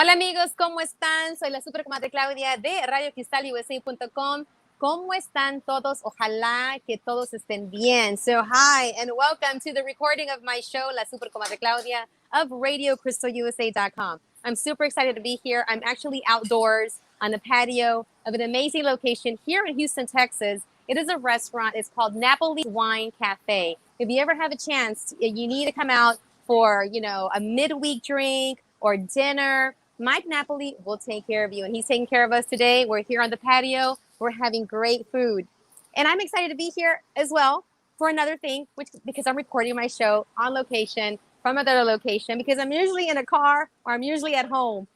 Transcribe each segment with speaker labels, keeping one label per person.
Speaker 1: Hola amigos, ¿cómo están? Soy la super comadre Claudia de RadioCristalUSA.com. ¿Cómo están todos? Ojalá que todos estén bien. So hi and welcome to the recording of my show, La Super Comadre Claudia of RadioCristalUSA.com. I'm super excited to be here. I'm actually outdoors on the patio of an amazing location here in Houston, Texas. It is a restaurant. It's called Napoli Wine Cafe. If you ever have a chance, you need to come out for, a midweek drink or dinner. Mike Napoli will take care of you, and he's taking care of us today. We're here on the patio. We're having great food. And I'm excited to be here as well for another thing, because I'm recording my show on location from another location, because I'm usually in a car or I'm usually at home.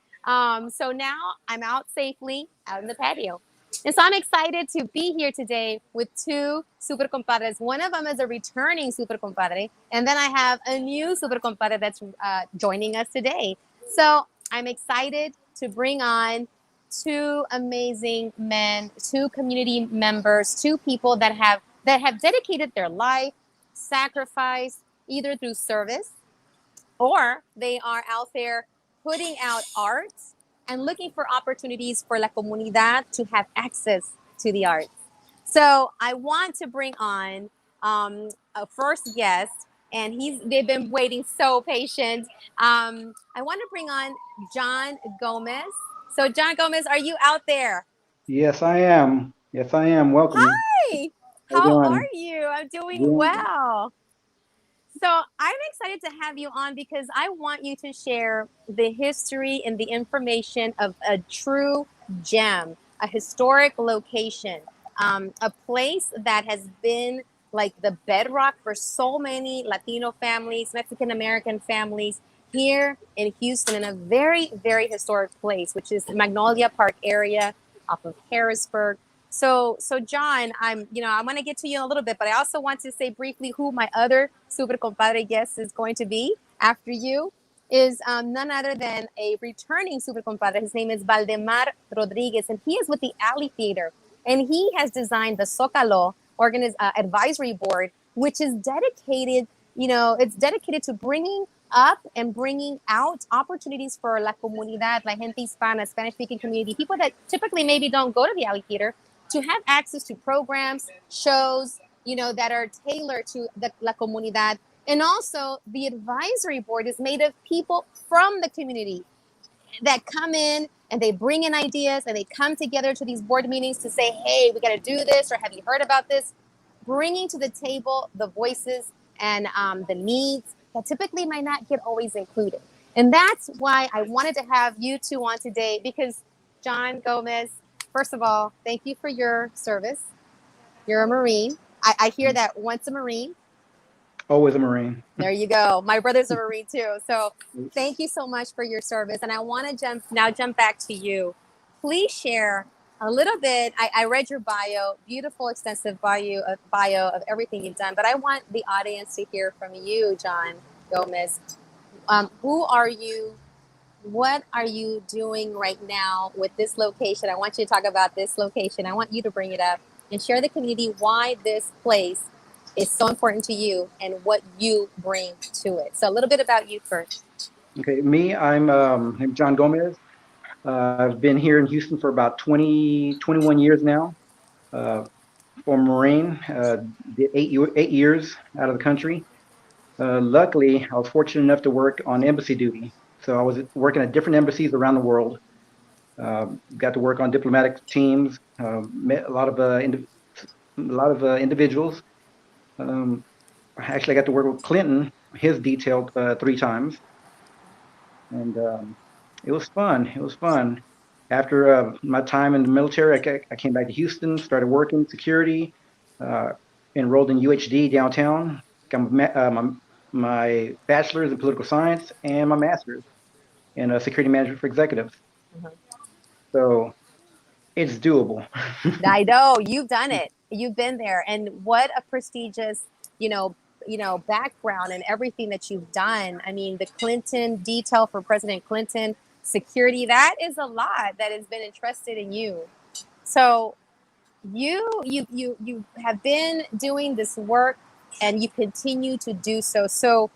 Speaker 1: So now I'm out safely out in the patio. And so I'm excited to be here today with two super compadres. One of them is a returning super compadre, and then I have a new super compadre that's joining us today. So I'm excited to bring on two amazing men, two community members, two people that have dedicated their life, sacrifice, either through service or they are out there putting out art and looking for opportunities for La Comunidad to have access to the arts. So I want to bring on a first guest, and they've been waiting so patient. I want to bring on John Gomez. So John Gomez, are you out there?
Speaker 2: Yes, I am. Yes, I am. Welcome.
Speaker 1: Hi,
Speaker 2: How you
Speaker 1: how are
Speaker 2: doing?
Speaker 1: you? I'm doing
Speaker 2: Doing
Speaker 1: well. So I'm excited to have you on because I want you to share the history and the information of a true gem, a historic location, a place that has been like the bedrock for so many Latino families, Mexican American families here in Houston, in a very, very historic place, which is the Magnolia Park area off of Harrisburg. So John, I'm going to get to you in a little bit, but I also want to say briefly who my other super compadre guest is going to be after you is none other than a returning super compadre. His name is Baldemar Rodriguez, and he is with the Alley Theater, and he has designed the Zócalo advisory board, which is dedicated, it's dedicated to bringing up and bringing out opportunities for La Comunidad, La Gente Hispana, Spanish-speaking community, people that typically maybe don't go to the Alley Theater, to have access to programs, shows, that are tailored to the La Comunidad. And also, the advisory board is made of people from the community that come in and they bring in ideas and they come together to these board meetings to say, hey, we got to do this, or have you heard about this? Bringing to the table the voices and the needs that typically might not get always included. And that's why I wanted to have you two on today, because John Gomez, first of all, thank you for your service. You're a Marine. I hear that once a Marine.
Speaker 2: always a Marine.
Speaker 1: There you go. My brother's a Marine too. So thank you so much for your service. And I want to jump back to you. Please share a little bit. I read your bio, beautiful, extensive bio of everything you've done. But I want the audience to hear from you, John Gomez. Who are you? What are you doing right now with this location? I want you to talk about this location. I want you to bring it up and share the community why this place is so important to you and what you bring to it. So a little bit about you first.
Speaker 2: Okay, I'm John Gomez. I've been here in Houston for about 21 years now. Uh, Former Marine, did 8 years out of the country. Luckily, I was fortunate enough to work on embassy duty. So I was working at different embassies around the world. Got to work on diplomatic teams. Met a lot of individuals. Um, Actually, I got to work with Clinton, his detailed 3 times, and it was fun. It was fun. After my time in the military, I came back to Houston, started working security, uh, enrolled in UHD downtown, got my bachelor's in political science and my master's in security management for executives.
Speaker 1: Mhm.
Speaker 2: So it's doable.
Speaker 1: I know you've done it. You've been there, and what a prestigious, you know, background and everything that you've done. I mean, the Clinton detail for President Clinton, security, that is a lot that has been entrusted in you. So you have been doing this work, and you continue to do so. So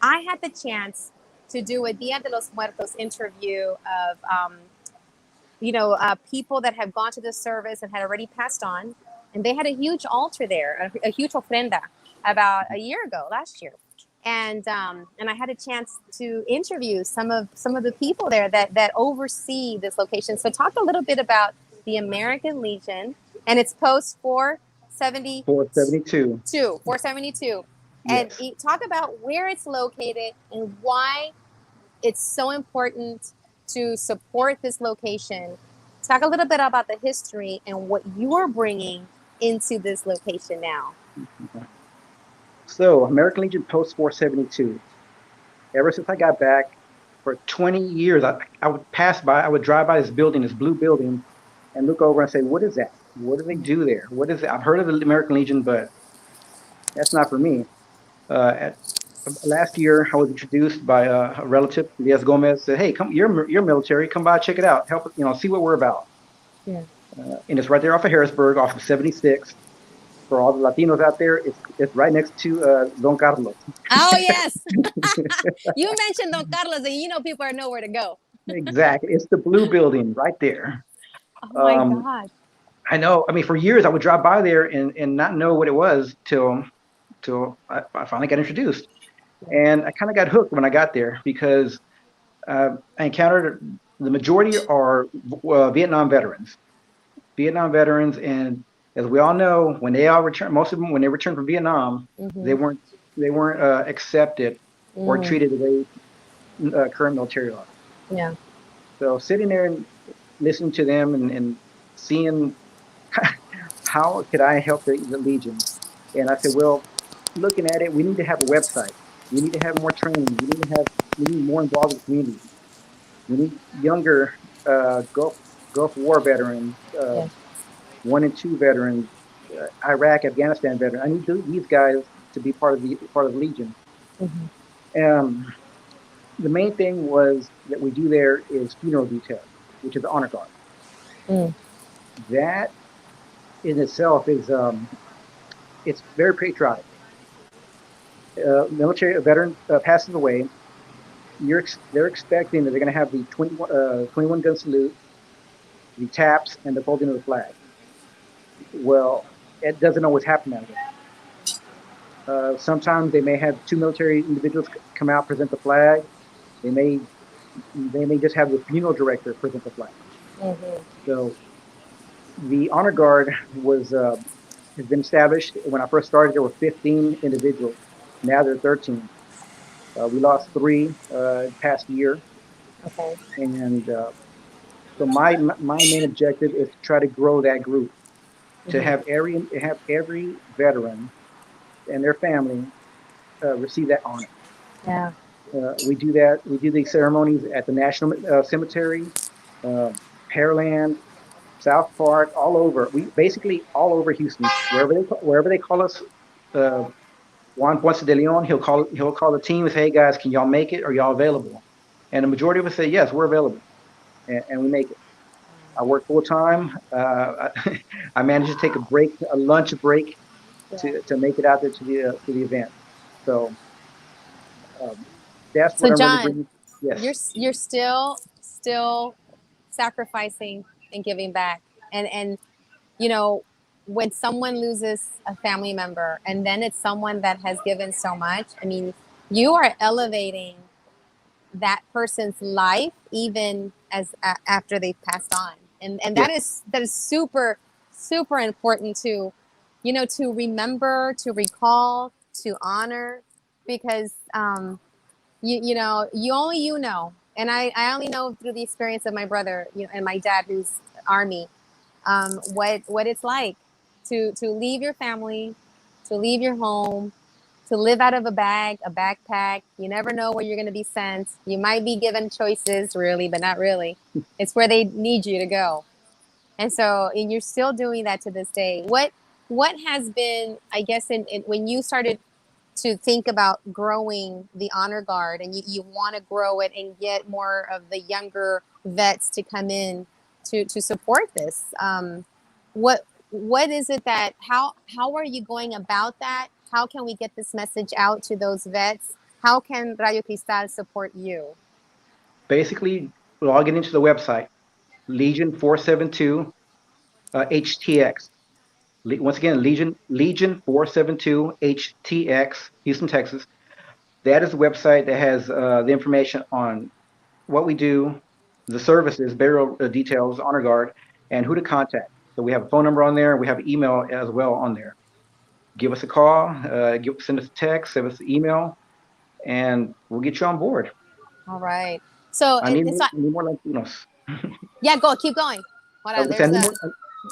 Speaker 1: I had the chance to do a Dia de los Muertos interview of people that have gone to the service and had already passed on, and they had a huge altar there, a huge ofrenda, about a year ago, last year, and I had a chance to interview some of the people there that oversee this location. So talk a little bit about the American Legion, and it's post 472. 472. And
Speaker 2: Yes.
Speaker 1: talk about where it's located and why it's so important to support this location. Talk a little bit about the history and what you're bringing into this location now.
Speaker 2: So, American Legion Post 472. Ever since I got back, for 20 years, I would I would drive by this building, this blue building, and look over and say, what is that? What do they do there? What is it? I've heard of the American Legion, but that's not for me. Last year, I was introduced by a relative, Elias Gomez, said, hey, come, you're military, come by, check it out, help, see what we're about.
Speaker 1: Yeah.
Speaker 2: And it's right there off of Harrisburg, off of 76. For all the Latinos out there, it's right next to Don Carlos.
Speaker 1: Oh, yes. You mentioned Don Carlos, and people are nowhere to go.
Speaker 2: Exactly. It's the blue building right there.
Speaker 1: Oh, my God.
Speaker 2: I know. I mean, for years, I would drive by there and not know what it was till I finally got introduced. And I kind of got hooked when I got there because I encountered the majority are Vietnam veterans. And as we all know, when they all returned, most of them, when they returned from Vietnam, they weren't accepted or treated the way current military are.
Speaker 1: Yeah.
Speaker 2: So sitting there and listening to them and seeing how could I help the Legion, and I said, well, looking at it, we need to have a website. We need to have more training. We need more involved in the community. We need younger Gulf War veterans. 1 and 2 veterans, Iraq, Afghanistan veterans. I need these guys to be part of the Legion. The main thing was that we do there is funeral detail, which is the honor guard. That in itself is it's very patriotic. Military veteran passes away. They're expecting that they're going to have the 21 gun salute, the taps, and the folding of the flag. Well, it doesn't always happen that way. Sometimes they may have 2 military individuals come out, present the flag. They may just have the funeral director present the flag. So the honor guard has been established. When I first started, there were 15 individuals. Now there are 13. We lost 3 past year.
Speaker 1: Okay.
Speaker 2: And so my main objective is to try to grow that group. To have every veteran and their family receive that honor.
Speaker 1: Yeah.
Speaker 2: We do that. We do these ceremonies at the National Cemetery, Pearland, South Park, all over. We basically all over Houston, wherever they call us. Juan Ponce de Leon, he'll call the team and say, hey guys, can y'all make it? Are y'all available? And the majority of us say, yes, we're available, and we make it. I work full time. I managed to take a lunch break, to make it out there to the event. So that's what I'm
Speaker 1: John,
Speaker 2: really bringing. Yes.
Speaker 1: You're still sacrificing and giving back, and when someone loses a family member, and then it's someone that has given so much. I mean, you are elevating that person's life even as after they've passed on. And that is super, super important to remember, to recall, to honor, because you only and I only know through the experience of my brother and my dad, who's Army, what it's like to leave your family, to leave your home, to live out of a backpack. You never know where you're going to be sent. You might be given choices, really, but not really. It's where they need you to go. And you're still doing that to this day. What has been, I guess, when you started to think about growing the honor guard, and you want to grow it and get more of the younger vets to come in to support this, what is it that, how are you going about that? How can we get this message out to those vets how can Radio Cristal support you?
Speaker 2: Basically, log into the website, Legion 472 HTX. Once again, Legion 472 HTX, Houston, Texas. That is the website that has the information on what we do, the services, burial details, honor guard, and who to contact. So we have a phone number on there. We have email as well on there. Give us a call, send us a text, send us an email, and we'll get you on board.
Speaker 1: All right. So
Speaker 2: I need more Latinos.
Speaker 1: Yeah, keep going. Hold on.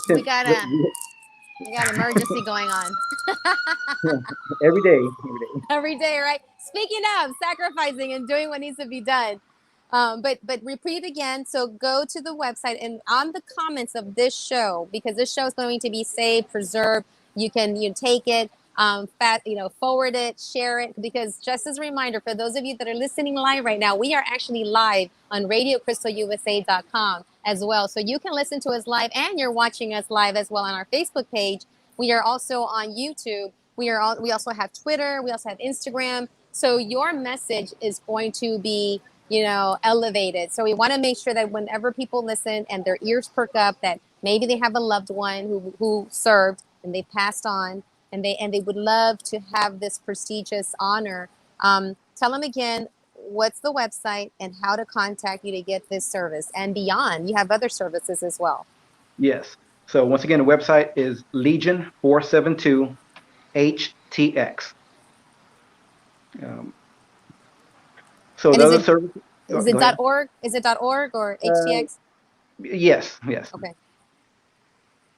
Speaker 1: We got an emergency going on.
Speaker 2: Every day.
Speaker 1: Every day, right? Speaking of sacrificing and doing what needs to be done. But repeat again. So go to the website and on the comments of this show, because this show is going to be saved, preserved. You take it, forward it, share it. Because just as a reminder, for those of you that are listening live right now, we are actually live on RadioCrystalUSA.com as well. So you can listen to us live, and you're watching us live as well on our Facebook page. We are also on YouTube. We also have Twitter. We also have Instagram. So your message is going to be, elevated. So we want to make sure that whenever people listen and their ears perk up, that maybe they have a loved one who served and they passed on, and they would love to have this prestigious honor. Tell them again, what's the website and how to contact you to get this service and beyond. You have other services as well.
Speaker 2: Yes. So once again, the website is Legion 472 HTX. So the other service
Speaker 1: is it .org? Is it .org or HTX?
Speaker 2: Yes.
Speaker 1: Okay.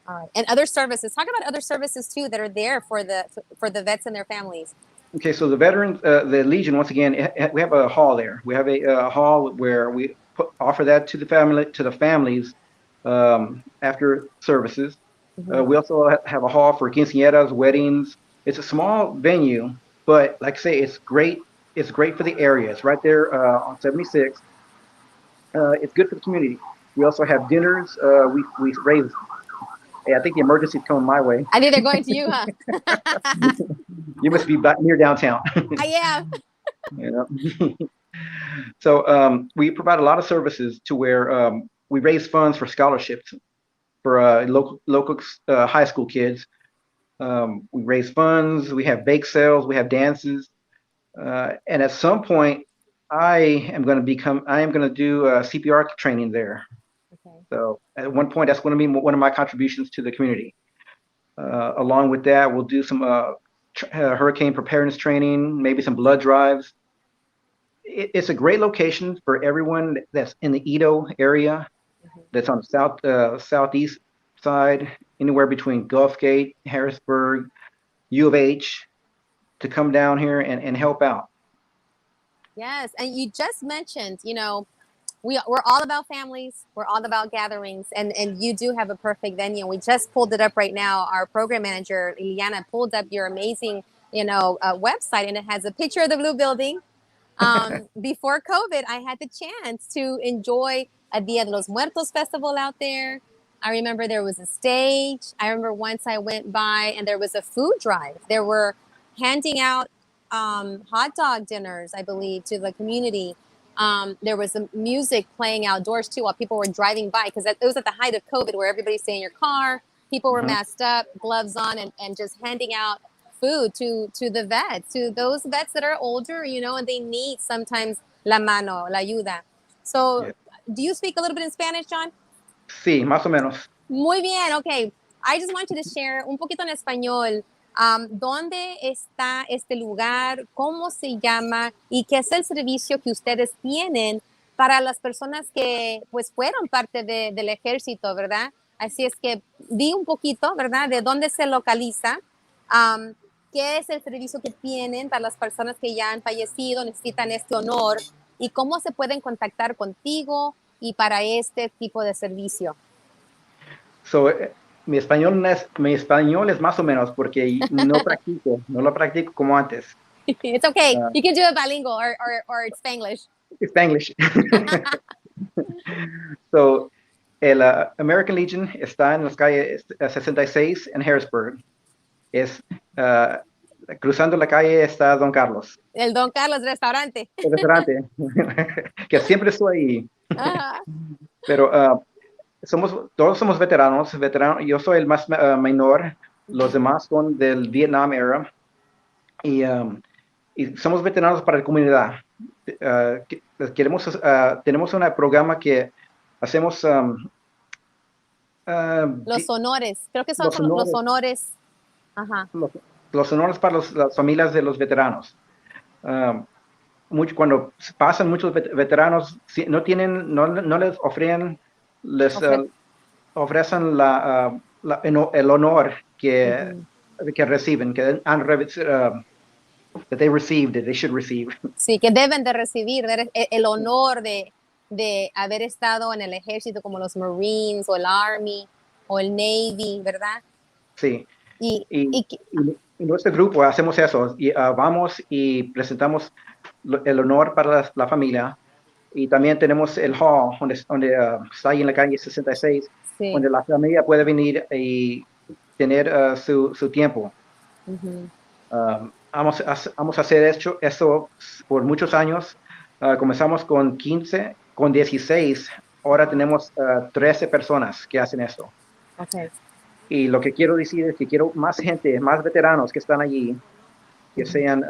Speaker 1: All right. And other services. Talk about other services too that are there for the vets and their families.
Speaker 2: Okay, so the veterans, the Legion, once again, we have a hall there. We have a hall where we offer that to the families after services. Mm-hmm. We also have a hall for quinceañeras, weddings. It's a small venue, but like I say, it's great. It's great for the area. It's right there on 76. It's good for the community. We also have dinners. We raise. Hey, I think the emergency's coming my way.
Speaker 1: I think they're going to you, huh?
Speaker 2: You must be near downtown.
Speaker 1: I am.
Speaker 2: Yeah. So we provide a lot of services to where we raise funds for scholarships for local high school kids. We raise funds. We have bake sales. We have dances. And at some point, I am going to do CPR training there. Okay. So at one point, that's going to be one of my contributions to the community. Along with that, we'll do some hurricane preparedness training, maybe some blood drives. It's a great location for everyone that's in the Edo area, mm-hmm. that's on the southeast side, anywhere between Gulfgate, Harrisburg, U of H, to come down here and help out.
Speaker 1: Yes, and you just mentioned, we're all about families. We're all about gatherings, and you do have a perfect venue. We just pulled it up right now. Our program manager, Liliana, pulled up your amazing, website, and it has a picture of the Blue Building. Before COVID, I had the chance to enjoy a Dia de los Muertos festival out there. I remember there was a stage. I remember once I went by and there was a food drive. There were handing out hot dog dinners, I believe, to the community. There was some music playing outdoors too while people were driving by, because it was at the height of COVID, where everybody stayed in your car. People were mm-hmm. masked up, gloves on, and just handing out food to the vets, to those vets that are older, and they need sometimes la mano, la ayuda. So, yeah. Do you speak a little bit in Spanish, John?
Speaker 2: Sí, más o menos.
Speaker 1: Muy bien, okay. I just want you to share un poquito en español. ¿Dónde está este lugar? ¿Cómo se llama? ¿Y qué es el servicio que ustedes tienen para las personas que pues fueron parte del ejército, ¿verdad? Así es que di un poquito, ¿verdad? De dónde se localiza. ¿Qué es el servicio que tienen para las personas que ya han fallecido, necesitan este honor? ¿Y cómo se pueden contactar contigo y para este tipo de servicio?
Speaker 2: So, mi español es más o menos porque no lo practico como antes.
Speaker 1: It's okay. You can do it bilingual or it's Spanglish.
Speaker 2: It's Spanglish. So, el American Legion está en las calles 66 en Harrisburg. Es cruzando la calle está Don Carlos,
Speaker 1: El Don Carlos restaurante.
Speaker 2: el restaurante, que siempre estoy ahí.
Speaker 1: Ajá.
Speaker 2: Pero todos somos veteranos, yo soy el más menor, los demás son del Vietnam era, y, y somos veteranos para la comunidad. Tenemos un programa que hacemos
Speaker 1: Los honores, creo que son
Speaker 2: los
Speaker 1: los
Speaker 2: honores,
Speaker 1: honores. Ajá.
Speaker 2: los, los honores para las familias de los veteranos. Um, Cuando pasan muchos veteranos, no les
Speaker 1: Ofre-
Speaker 2: ofrecen el honor
Speaker 1: Ujú.
Speaker 2: que reciben, that they received, that they should receive.
Speaker 1: Sí, que deben de recibir el honor de haber estado en el ejército como los Marines o el Army o el Navy, ¿verdad?
Speaker 2: Sí.
Speaker 1: Y,
Speaker 2: Y,
Speaker 1: y
Speaker 2: en nuestro grupo hacemos eso, y vamos y presentamos el honor para la familia, y también tenemos el hall, donde está ahí en la calle 66,
Speaker 1: sí.
Speaker 2: donde la familia puede venir y tener su tiempo.
Speaker 1: Ujú.
Speaker 2: Vamos a hacer eso por muchos años. Comenzamos con 15, con 16, ahora tenemos 13 personas que hacen eso.
Speaker 1: Okay.
Speaker 2: Y lo que quiero decir es que quiero más gente, más veteranos que están allí, que sean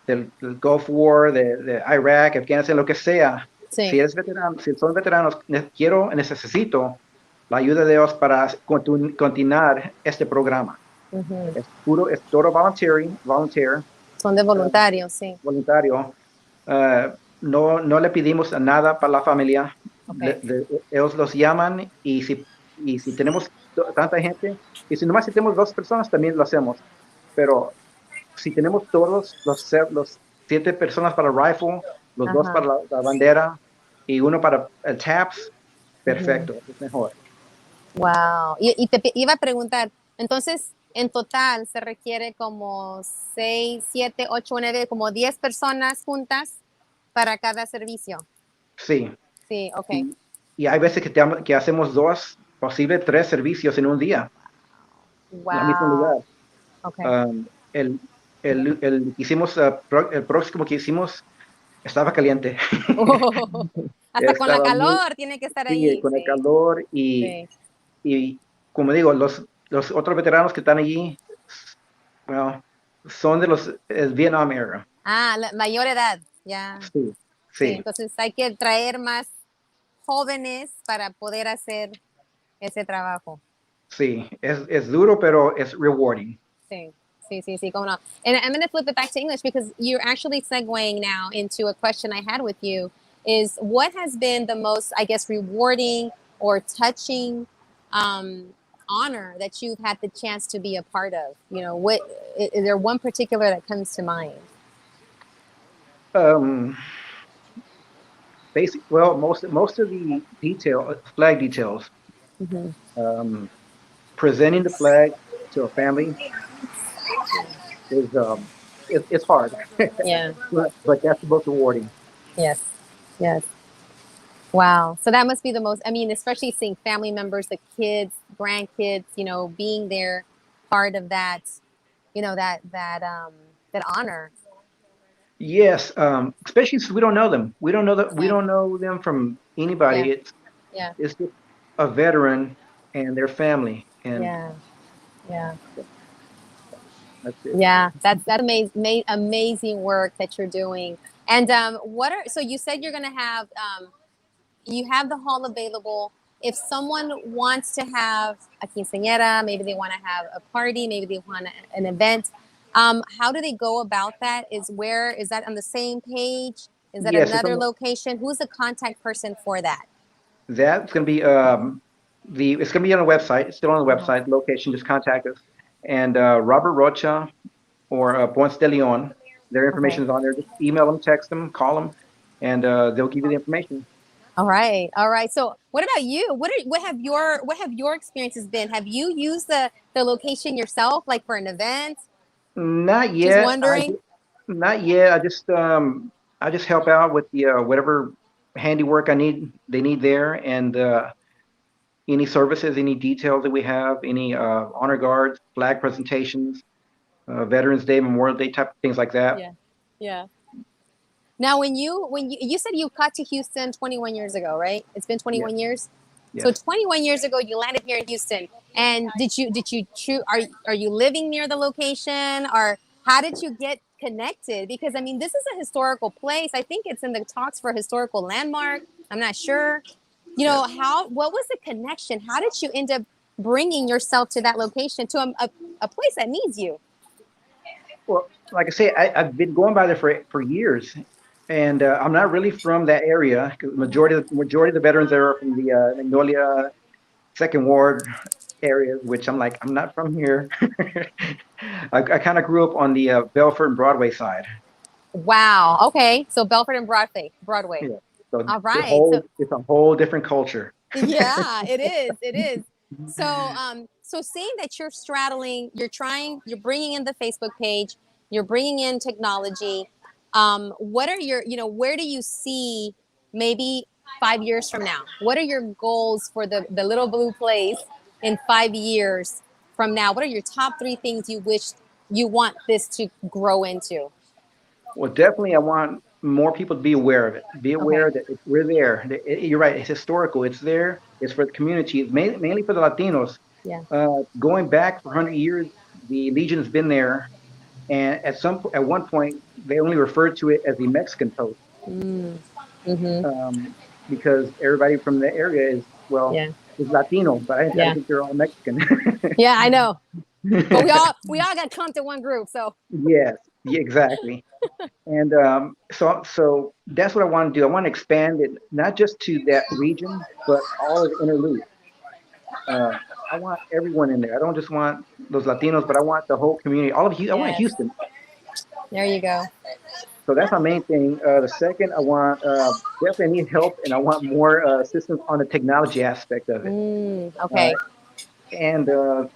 Speaker 2: del Gulf War, de Irak, Afganistán, lo que sea.
Speaker 1: Sí.
Speaker 2: Si eres veterano, si son veteranos, necesito la ayuda de Dios para continuar este programa.
Speaker 1: Ujú.
Speaker 2: Es todo volunteer,
Speaker 1: Son de
Speaker 2: uh,
Speaker 1: voluntarios, sí.
Speaker 2: voluntario. No le pedimos nada para la familia.
Speaker 1: Okay.
Speaker 2: Ellos los llaman, y si tenemos tanta gente, y si tenemos 2 personas, también lo hacemos. Pero si tenemos todos los 7 personas para el rifle, los 2
Speaker 1: Ajá.
Speaker 2: para la bandera y uno para el TAPS,
Speaker 1: Ujú.
Speaker 2: perfecto, es mejor.
Speaker 1: Wow. Y iba a preguntar, entonces, en total se requiere como 6, 7, 8, 9, como 10 personas juntas para cada servicio.
Speaker 2: Sí.
Speaker 1: Sí, ok.
Speaker 2: Y hay veces que hacemos 2, posible 3 servicios en un día, en el mismo
Speaker 1: Wow.
Speaker 2: lugar.
Speaker 1: Ok.
Speaker 2: Um, el, el próximo que hicimos estaba caliente.
Speaker 1: Oh, hasta con la
Speaker 2: Estaba muy,
Speaker 1: calor tiene que estar
Speaker 2: sí,
Speaker 1: ahí.
Speaker 2: con el
Speaker 1: Sí,
Speaker 2: calor,
Speaker 1: sí.
Speaker 2: y como digo, los otros veteranos que están allí, well, son de el Vietnam era.
Speaker 1: Ah, la mayor edad, ya.
Speaker 2: Sí,
Speaker 1: Sí,
Speaker 2: sí,
Speaker 1: entonces hay que traer más jóvenes para poder hacer ese trabajo.
Speaker 2: sí. Es duro, pero es rewarding.
Speaker 1: Sí, sí, sí, sí, cómo no. And I'm going to flip it back to English because you're actually segueing now into a question I had with you is what has been the most, I guess, rewarding or touching honor that you've had the chance to be a part of? You know, what is there one particular that comes to mind?
Speaker 2: Um, well, most of the flag details,
Speaker 1: Mm-hmm.
Speaker 2: um, presenting the flag to a family is it's hard,
Speaker 1: Yeah.
Speaker 2: but that's the most rewarding.
Speaker 1: Yes. Yes. Wow. So that must be the most, I mean, especially seeing family members, the kids, grandkids, you know, being there, part of that, you know, that honor.
Speaker 2: Yes, especially since we don't know them. We
Speaker 1: Yeah.
Speaker 2: don't know them from
Speaker 1: Yeah.
Speaker 2: anybody.
Speaker 1: Yeah.
Speaker 2: It's just a veteran and their family, and
Speaker 1: Yeah. Yeah.
Speaker 2: that's it.
Speaker 1: Yeah. That amazing work that you're doing. And what are, so you said you're going to have, you have the hall available. If someone wants to have a quinceañera, maybe they want to have a party, maybe they want an event, how do they go about that? Is that on the same page? Is that
Speaker 2: Yes,
Speaker 1: another location? Who's the contact person for that?
Speaker 2: that's going to be it's going to be on the website. It's still on the
Speaker 1: Uh-huh.
Speaker 2: website. Location, just contact us. And Robert Rocha or Ponce de Leon, their
Speaker 1: Okay.
Speaker 2: information is on there. Just email them, text them, call them, and they'll give you the information.
Speaker 1: All right. All right. So what about you? What have your experiences been? Have you used the location yourself, like for an event?
Speaker 2: Not
Speaker 1: Just
Speaker 2: yet.
Speaker 1: wondering.
Speaker 2: Not yet. I just help out with the whatever handiwork they need there, and any services, any details that we have, any honor guards, flag presentations. Veterans Day, Memorial Day type of things like that.
Speaker 1: Yeah. Yeah. Now, when you said you got to Houston 21 years ago, right? It's been
Speaker 2: Yeah.
Speaker 1: 21 years. So
Speaker 2: Yes.
Speaker 1: 21 years ago, you landed here in Houston. And are you living near the location, or how did you get connected? Because I mean, this is a historical place. I think it's in the talks for a historical landmark. I'm not sure. You know,
Speaker 2: Yes.
Speaker 1: what was the connection? How did you end up bringing yourself to that location, to a place that needs you?
Speaker 2: Well, like I say, I've been going by there for years, and I'm not really from that area. 'Cause majority of the veterans there are from the Magnolia Second Ward areas, which I'm like, I'm not from here. I kind of grew up on the Belfort and Broadway side.
Speaker 1: Wow. Okay. So Belford and Broadway. Broadway.
Speaker 2: Yeah. So
Speaker 1: All right. So
Speaker 2: it's a whole different culture.
Speaker 1: yeah, it is. It is. So, so seeing that you're straddling, you're bringing in the Facebook page, you're bringing in technology. What are where do you see maybe 5 years from now? What are your goals for the little blue place in 5 years from now? What are your top three things you wish you want this to grow into?
Speaker 2: Well, definitely, I want more people to be aware of it. Be
Speaker 1: Okay.
Speaker 2: aware that we're there. You're right. It's historical. It's there. It's for the community. It's mainly for the Latinos.
Speaker 1: Yeah.
Speaker 2: Going back for 100 years, the Legion has been there, and at one point, they only referred to it as the Mexican post,
Speaker 1: Mm. Mm-hmm.
Speaker 2: because everybody from the area
Speaker 1: Yeah.
Speaker 2: is Latino, but I
Speaker 1: Yeah.
Speaker 2: think they're all Mexican.
Speaker 1: Yeah. I know. But we all got clumped in one group. So
Speaker 2: Yes, yeah, exactly. And so that's what I want to do. I want to expand it not just to that region, but all of the inner loop. Uh, I want everyone in there. I don't just want those Latinos, but I want the whole community. All of you. I want
Speaker 1: yes,
Speaker 2: Houston.
Speaker 1: there you go.
Speaker 2: So that's my main thing. The second, I want definitely need help, and I want more assistance on the technology aspect of it. Uh,
Speaker 1: Okay.
Speaker 2: and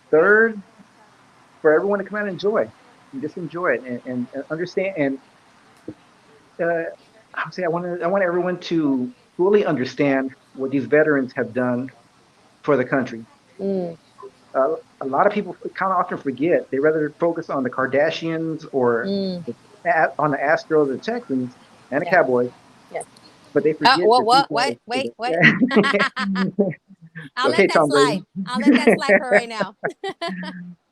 Speaker 2: third, for everyone to come out and enjoy, and just enjoy it and understand. And uh, I would say I want everyone to fully understand what these veterans have done for the country.
Speaker 1: Mm,
Speaker 2: A lot of people kind of often forget. They rather focus on the Kardashians or
Speaker 1: mm,
Speaker 2: on the Astros, the Texans, and the
Speaker 1: yeah.
Speaker 2: Cowboys,
Speaker 1: Yes.
Speaker 2: but they
Speaker 1: Oh,
Speaker 2: forget
Speaker 1: what?
Speaker 2: that these
Speaker 1: What? Wait.
Speaker 2: guys.
Speaker 1: Wait. Wait. I'll let
Speaker 2: Okay,
Speaker 1: that
Speaker 2: Tom
Speaker 1: slide.
Speaker 2: Brady.
Speaker 1: I'll let that slide for right now.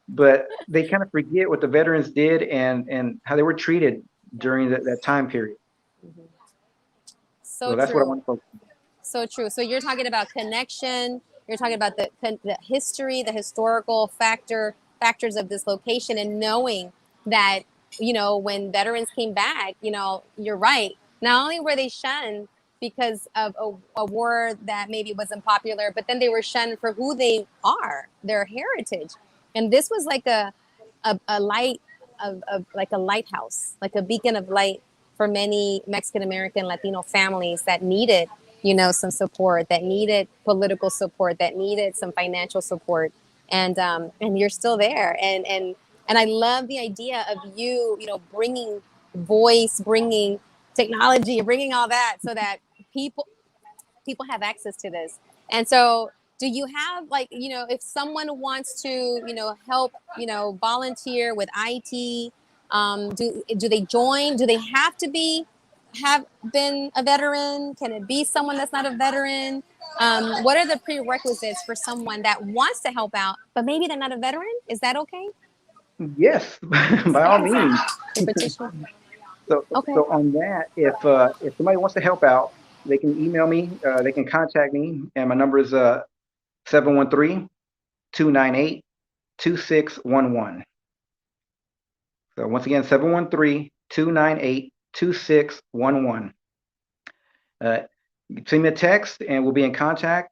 Speaker 2: But they kind of forget what the veterans did and how they were treated during that time period.
Speaker 1: So
Speaker 2: So that's what I
Speaker 1: true.
Speaker 2: want to focus on.
Speaker 1: So true. So you're talking about connection. You're talking about the history, the historical factors of this location, and knowing that when veterans came back, you're right. Not only were they shunned because of a war that maybe wasn't popular, but then they were shunned for who they are, their heritage, and this was like a light of like a lighthouse, like a beacon of light for many Mexican American Latino families that needed, some support, that needed political support, that needed some financial support, and you're still there, and I love the idea of bringing voice, bringing technology, bringing all that, so that people people have access to this. And so, do you have, like, if someone wants to, help, volunteer with IT, do they join? Do they have been a veteran? Can it be someone that's not a veteran? What are the prerequisites for someone that wants to help out, but maybe they're not a veteran? Is that okay?
Speaker 2: Yes, by all means.
Speaker 1: The petition. Okay.
Speaker 2: So on that, if somebody wants to help out, they can email me. They can contact me, and my number is 713-298-2611. So once again, 713-298-2611. Send me a text, and we'll be in contact.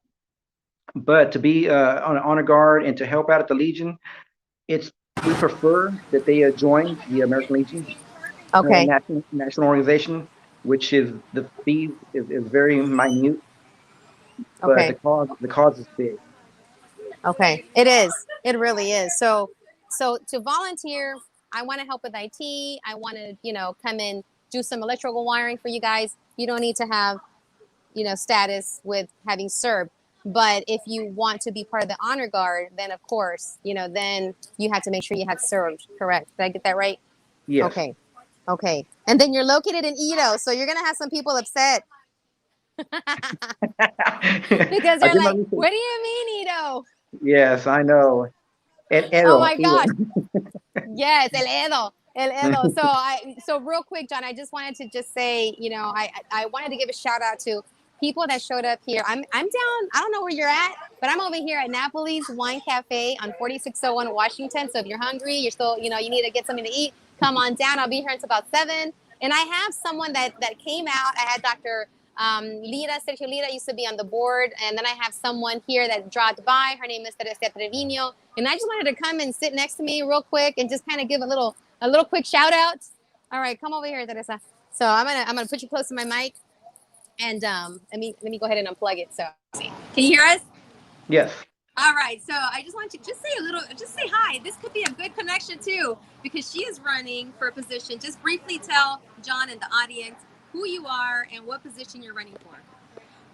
Speaker 2: But to be on honor guard and to help out at the Legion, we prefer that they join the American Legion,
Speaker 1: Okay.
Speaker 2: national organization, which is the fee is very minute, but
Speaker 1: Okay.
Speaker 2: the cause is big.
Speaker 1: Okay, it is. It really is. So to volunteer, I want to help with IT. I want to, come in, do some electrical wiring for you guys. You don't need to have, status with having served. But if you want to be part of the honor guard, then of course, then you have to make sure you have served. Correct? Did I get that right?
Speaker 2: Yes.
Speaker 1: Okay. Okay. And then you're located in Edo, so you're gonna have some people upset because
Speaker 2: I
Speaker 1: they're
Speaker 2: did my
Speaker 1: like,
Speaker 2: research.
Speaker 1: "What do you mean Edo?"
Speaker 2: Yes, I know. El
Speaker 1: Oh
Speaker 2: Edo,
Speaker 1: my gosh. Yes, el Edo. El Edo. So real quick, John, I just wanted to just say, I wanted to give a shout out to people that showed up here. I'm down, I don't know where you're at, but I'm over here at Napoli's Wine Cafe on 4601 Washington. So if you're hungry, you're still, you need to get something to eat, come on down. I'll be here until about 7. And I have someone that came out. I had Dr. Lira, Sergio Lira used to be on the board. And then I have someone here that dropped by. Her name is Teresa Trevino. And I just wanted to come and sit next to me real quick and just kind of give a little quick shout out. All right, come over here, Teresa. So I'm gonna put you close to my mic, and let me go ahead and unplug it. So can you hear us?
Speaker 2: Yes.
Speaker 1: All right. So I just want you to just say hi. This could be a good connection too, because she is running for a position. Just briefly tell John and the audience who you are and what position you're running for.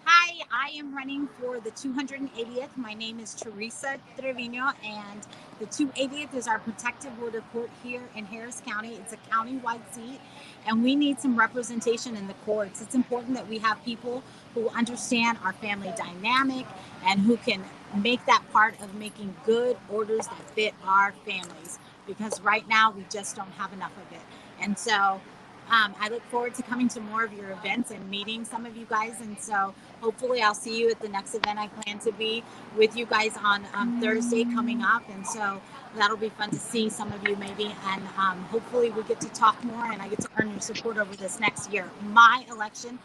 Speaker 3: Hi, I am running for the 280th. My name is Teresa Trevino, and the 280th is our protective order court here in Harris County. It's a county-wide seat, and we need some representation in the courts. It's important that we have people who understand our family dynamic and who can make that part of making good orders that fit our families, because right now we just don't have enough of it. And so I look forward to coming to more of your events and meeting some of you guys. And so hopefully I'll see you at the next event. I plan to be with you guys on Thursday coming up. And so that'll be fun to see some of you maybe. And hopefully we get to talk more and I get to earn your support over this next year. My election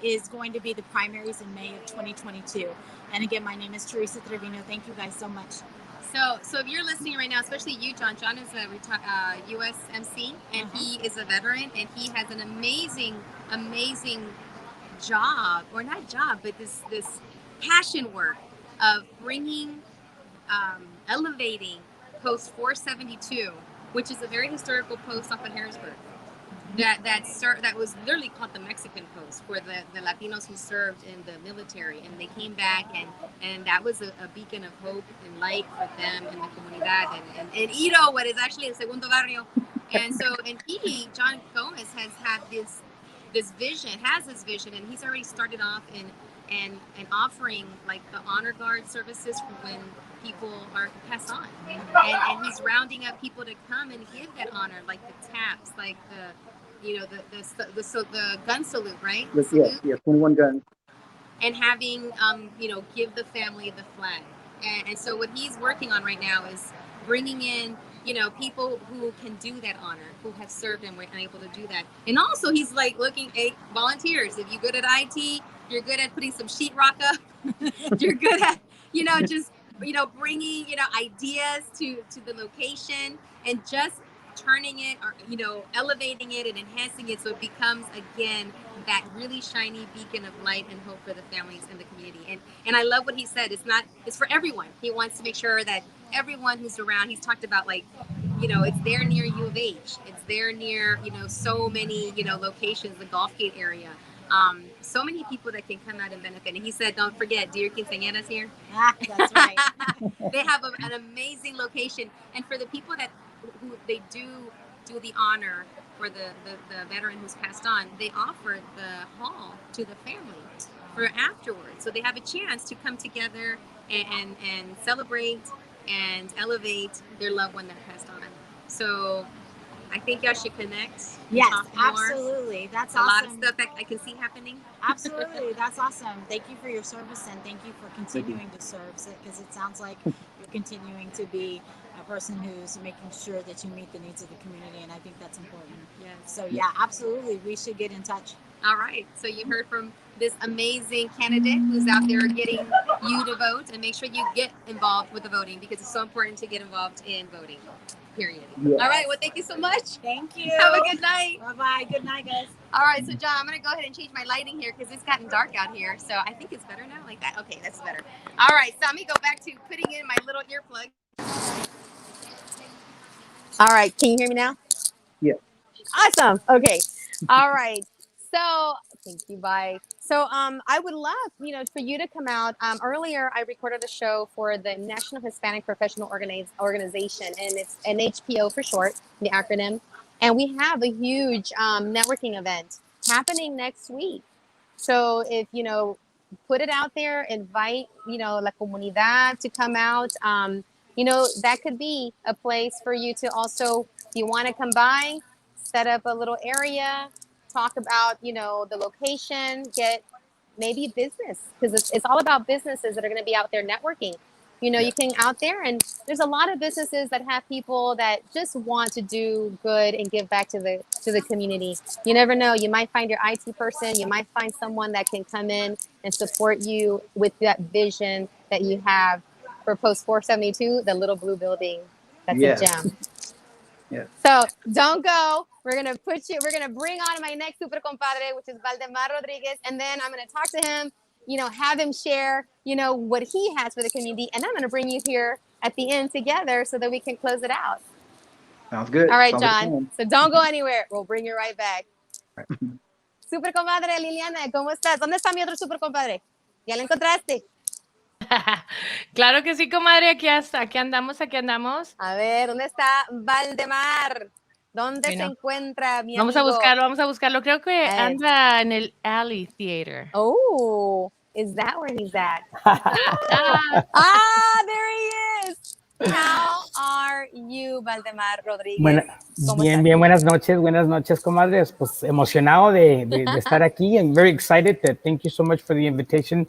Speaker 3: is going to be the primaries in May of 2022. And again, my name is Teresa Trevino. Thank you guys so much.
Speaker 1: So if you're listening right now, especially you, John is a USMC, and he is a veteran, and he has an amazing job, or not job, but this passion work of bringing, elevating Post 472, which is a very historical post off of Harrisburg. That was literally called the Mexican post for the Latinos who served in the military, and they came back, and that was a beacon of hope and light for them in the comunidad and Edo, what is actually el segundo barrio. And he, John Gomez, has had this vision, and he's already started off in offering like the honor guard services for when people are passed on, and he's rounding up people to come and give that honor, like the taps, like the gun salute, right?
Speaker 2: Yes, 21 guns.
Speaker 1: And having give the family the flag, and so what he's working on right now is bringing in people who can do that honor, who have served and were able to do that. And also he's like looking at volunteers. If you're good at IT, you're good at putting some sheetrock up, you're good at just bringing ideas to the location, and just turning it, or elevating it and enhancing it so it becomes again that really shiny beacon of light and hope for the families in the community. And I love what he said. It's for everyone. He wants to make sure that everyone who's around, he's talked about it's there near U of H, it's there near so many locations, the Gulf Gate area, so many people that can come out and benefit. And he said, don't forget, Dear Quinceañeras here.
Speaker 3: That's right.
Speaker 1: They have an amazing location, and for the people who they do the honor for the veteran who's passed on, they offer the hall to the family for afterwards, so they have a chance to come together and celebrate and elevate their loved one that passed on. So I think y'all should connect.
Speaker 3: Yes, absolutely. That's awesome.
Speaker 1: A lot of stuff that I can see happening.
Speaker 3: Absolutely. That's awesome. Thank you for your service, and thank you for continuing to serve, because it sounds like you're continuing to be a person who's making sure that you meet the needs of the community, and I think that's important.
Speaker 1: Yes.
Speaker 3: So yeah, absolutely. We should get in touch.
Speaker 1: All right. So you heard from this amazing candidate who's out there getting you to vote, and make sure you get involved with the voting, because it's so important to get involved in voting. Period. Yes. All right. Well, thank you so much.
Speaker 3: Thank you.
Speaker 1: Have a good night.
Speaker 3: Bye-bye. Good night, guys.
Speaker 1: All right. So, John, I'm going to go ahead and change my lighting here because it's gotten dark out here. So I think it's better now, like that. Okay, that's better. All right. So let me go back to putting in my little earplug. All right. Can you hear me now?
Speaker 2: Yeah.
Speaker 1: Awesome. Okay. All right. So thank you. Bye. So I would love, for you to come out. Earlier, I recorded a show for the National Hispanic Professional Organization, and it's NHPO for short, the acronym. And we have a huge networking event happening next week. So if put it out there, invite la comunidad to come out. That could be a place for you to also, if you want to come by, set up a little area, talk about the location, get maybe business, because it's all about businesses that are going to be out there networking. You can out there, and there's a lot of businesses that have people that just want to do good and give back to the community. You never know, you might find your IT person, you might find someone that can come in and support you with that vision that you have for Post 472, the little blue building. That's a gem.
Speaker 2: Yes.
Speaker 1: So don't go. We're gonna bring on my next super compadre, which is Baldemar Rodriguez, and then I'm gonna talk to him, have him share, what he has for the community, and I'm gonna bring you here at the end together so that we can close it out.
Speaker 2: Sounds good.
Speaker 1: All right,
Speaker 2: Sounds
Speaker 1: John. So don't go anywhere. We'll bring you right back.
Speaker 2: Right.
Speaker 1: Super compadre Liliana, ¿cómo estás? ¿Dónde está mi otro super compadre? ¿Ya lo encontraste?
Speaker 4: Claro que sí, comadre, aquí andamos.
Speaker 1: A ver, ¿dónde está Baldemar? ¿Dónde se encuentra mi amigo?
Speaker 4: Vamos a buscarlo. Creo que anda en el Alley Theater.
Speaker 1: Oh, is that where he's at? There he is. How are you, Baldemar Rodríguez?
Speaker 5: Bien, buenas noches, comadres. Pues emocionado de estar aquí. I'm very excited. Thank you so much for the invitation.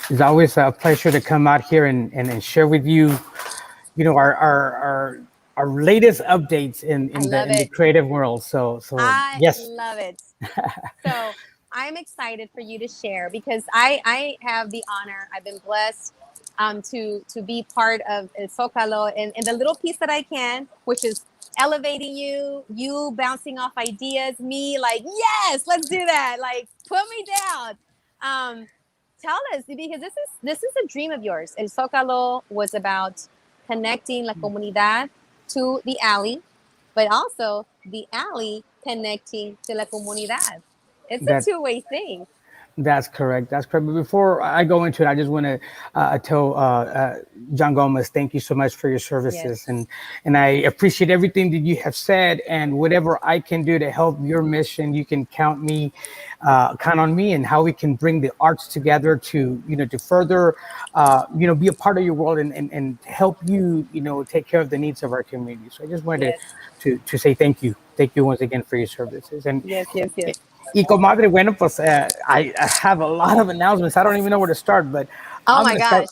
Speaker 5: It's always a pleasure to come out here and share with you, our latest updates in the creative world. So yes.
Speaker 1: I love it. So I'm excited for you to share, because I have the honor, I've been blessed to be part of El Zócalo in the little piece that I can, which is elevating you bouncing off ideas, me like, yes, let's do that. Like, put me down. Tell us, because this is a dream of yours. El Zócalo was about connecting la comunidad to the alley, but also the alley connecting to la comunidad. It's a two-way thing.
Speaker 5: That's correct. But before I go into it, I just want to tell John Gomez, thank you so much for your services. Yes. And I appreciate everything that you have said, and whatever I can do to help your mission, you can count on me, and how we can bring the arts together to further, be a part of your world and help you, take care of the needs of our community. So I just wanted to say thank you. Thank you once again for your services. And
Speaker 1: yes.
Speaker 5: Y comadre, bueno, pues I have a lot of announcements. I don't even know where to start, but
Speaker 1: my gosh,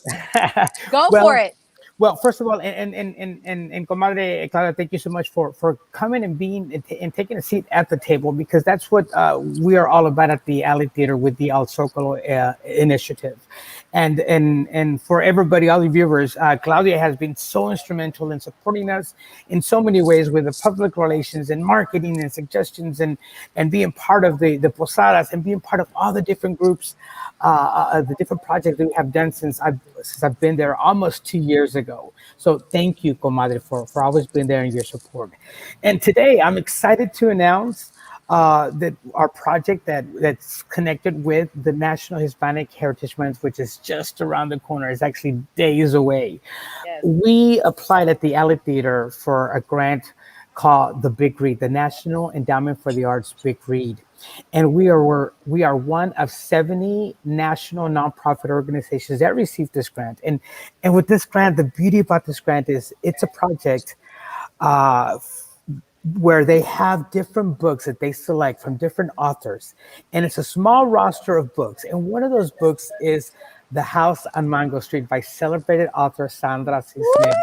Speaker 1: go for it.
Speaker 5: Well, first of all, and comadre Claudia, thank you so much for coming and taking a seat at the table, because that's what we are all about at the Alley Theater with the El Zócalo initiative. And for everybody, all the viewers, Claudia has been so instrumental in supporting us in so many ways with the public relations and marketing and suggestions, and being part of the posadas, and being part of all the different groups, the different projects that we have done since I've been there almost 2 years ago. So thank you, comadre, for always being there and your support. And today I'm excited to announce that our project that's connected with the National Hispanic Heritage Month, which is just around the corner, is actually days away. Yes. We applied at the Alley Theater for a grant called the Big Read, the National Endowment for the Arts Big Read. And we are one of 70 national nonprofit organizations that received this grant. And with this grant, the beauty about this grant is it's a project where they have different books that they select from different authors. And it's a small roster of books. And one of those books is The House on Mango Street by celebrated author Sandra Cisneros.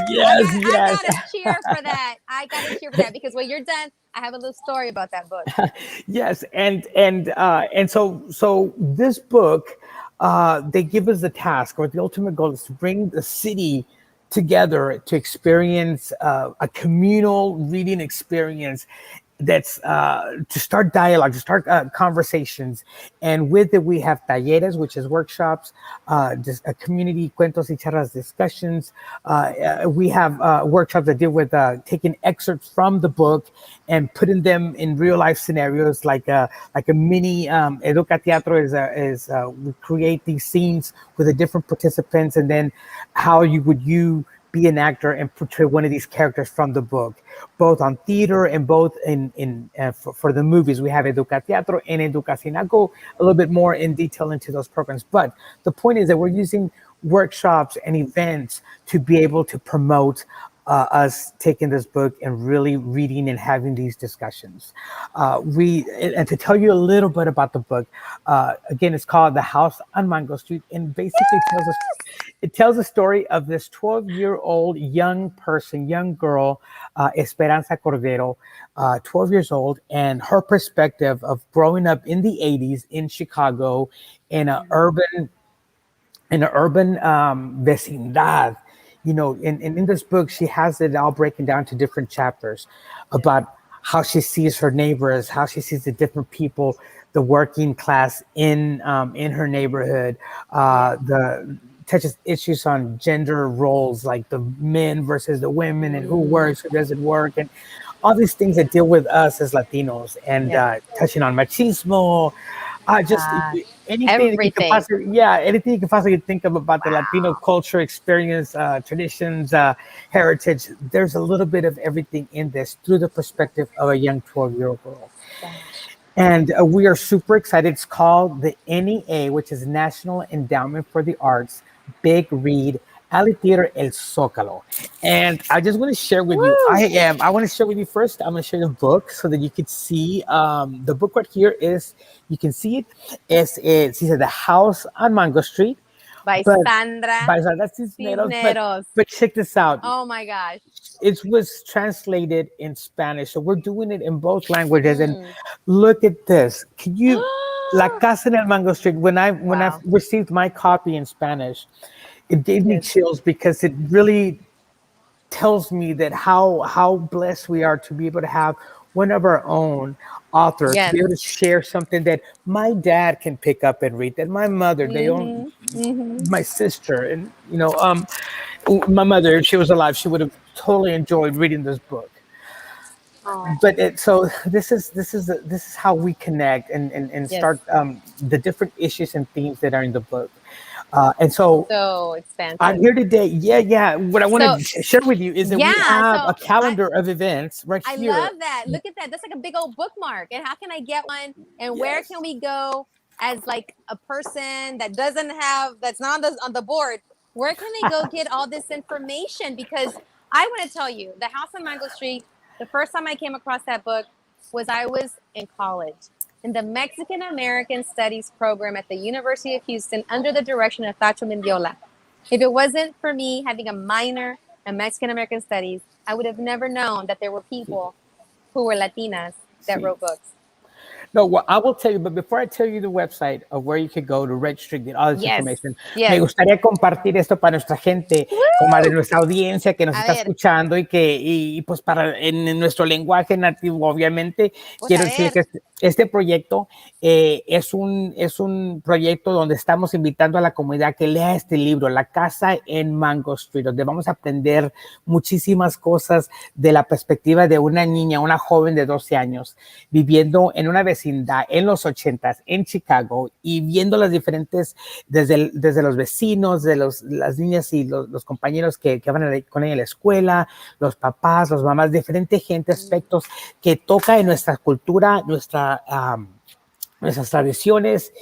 Speaker 5: Yes.
Speaker 1: I gotta cheer for that. Because when you're done, I have a little story about that book.
Speaker 5: Yes, and so this book, they give us the task, or the ultimate goal is to bring the city together to experience a communal reading experience that's to start dialogue, to start conversations. And with it, we have talleres, which is workshops, just a community cuentos y charlas discussions. We have workshops that deal with taking excerpts from the book and putting them in real life scenarios, like a mini Educa Teatro is we create these scenes with the different participants, and then how you be an actor and portray one of these characters from the book, both on theater and both for the movies. We have Educa Teatro and Educación. I'll go a little bit more in detail into those programs, but the point is that we're using workshops and events to be able to promote us taking this book and really reading and having these discussions. And to tell you a little bit about the book, again, it's called The House on Mango Street, and basically tells the story of this 12-year-old young girl, Esperanza Cordero, 12 years old, and her perspective of growing up in the 80s in Chicago in an urban vecindad. You know, in this book, she has it all breaking down to different chapters about how she sees her neighbors, how she sees the different people, the working class in her neighborhood, the touches issues on gender roles, like the men versus the women, and who works, who doesn't work, and all these things that deal with us as Latinos, and touching on machismo, just anything
Speaker 1: everything.
Speaker 5: Anything you can possibly think of about the Latino culture, experience, traditions, heritage. There's a little bit of everything in this through the perspective of a young 12-year-old girl. And we are super excited. It's called the NEA, which is National Endowment for the Arts, Big Read, Ali Theater El Zócalo. And I just want to share with you, I want to share with you first, I'm going to share the book so that you could see, the book right here is, you can see it, she said The House on Mango Street.
Speaker 1: By Sandra
Speaker 5: Cisneros. But check this out.
Speaker 1: Oh my gosh.
Speaker 5: It was translated in Spanish. So we're doing it in both languages. And look at this. Can you, La Casa en el Mango Street, when I received my copy in Spanish, it gave me chills, because it really tells me that how blessed we are to be able to have one of our own authors, to be able to share something that my dad can pick up and read, that my mother, my sister, and my mother, if she was alive, she would have totally enjoyed reading this book. But so this is how we connect and start the different issues and themes that are in the book. And so
Speaker 1: expansive.
Speaker 5: I'm here today. What I want to share with you is that we have a calendar of events right here.
Speaker 1: I love that. Look at that. That's like a big old bookmark. And how can I get one? And where can we go as like a person that that's not on the board? Where can they go get all this information? Because I want to tell you, The House on Mango Street, the first time I came across that book was I was in college, in the Mexican American Studies program at the University of Houston under the direction of Tacho Mendiola. If it wasn't for me having a minor in Mexican American Studies, I would have never known that there were people who were Latinas that wrote books.
Speaker 5: No, well, I will tell you, but before I tell you the website of where you could go to register, get all this information, me gustaría compartir esto para nuestra gente, como de nuestra audiencia que nos está escuchando y pues para en nuestro lenguaje nativo, obviamente, quiero decir que este proyecto es un proyecto donde estamos invitando a la comunidad que lea este libro, La Casa en Mango Street, donde vamos a aprender muchísimas cosas de la perspectiva de una niña, una joven de 12 años, viviendo en una vecindad en los 80s en Chicago y viendo las diferentes, desde los vecinos, de las niñas y los compañeros que van con ella a la escuela, los papás, las mamás, diferente gente, aspectos que toca en nuestra cultura, nuestras tradiciones,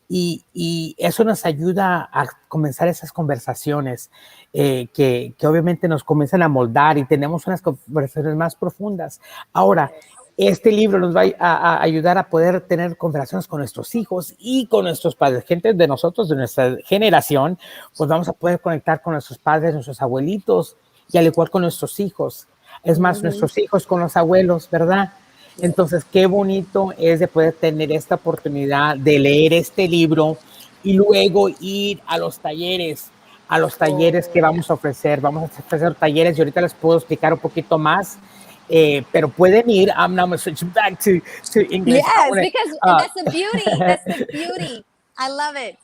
Speaker 5: y eso nos ayuda a comenzar esas conversaciones que obviamente nos comienzan a moldar y tenemos unas conversaciones más profundas. Ahora, este libro nos va a ayudar a poder tener conversaciones con nuestros hijos y con nuestros padres, gente de nosotros, de nuestra generación, pues vamos a poder conectar con nuestros padres, nuestros abuelitos, y al igual con nuestros hijos. Es más, nuestros hijos con los abuelos, ¿verdad? Entonces, qué bonito es de poder tener esta oportunidad de leer este libro y luego ir a los talleres que vamos a ofrecer. Vamos a ofrecer talleres y ahorita les puedo explicar un poquito más. Pero pueden ir. I'm now going to switch back to English.
Speaker 1: Yes, because that's the beauty. That's the beauty. I love it.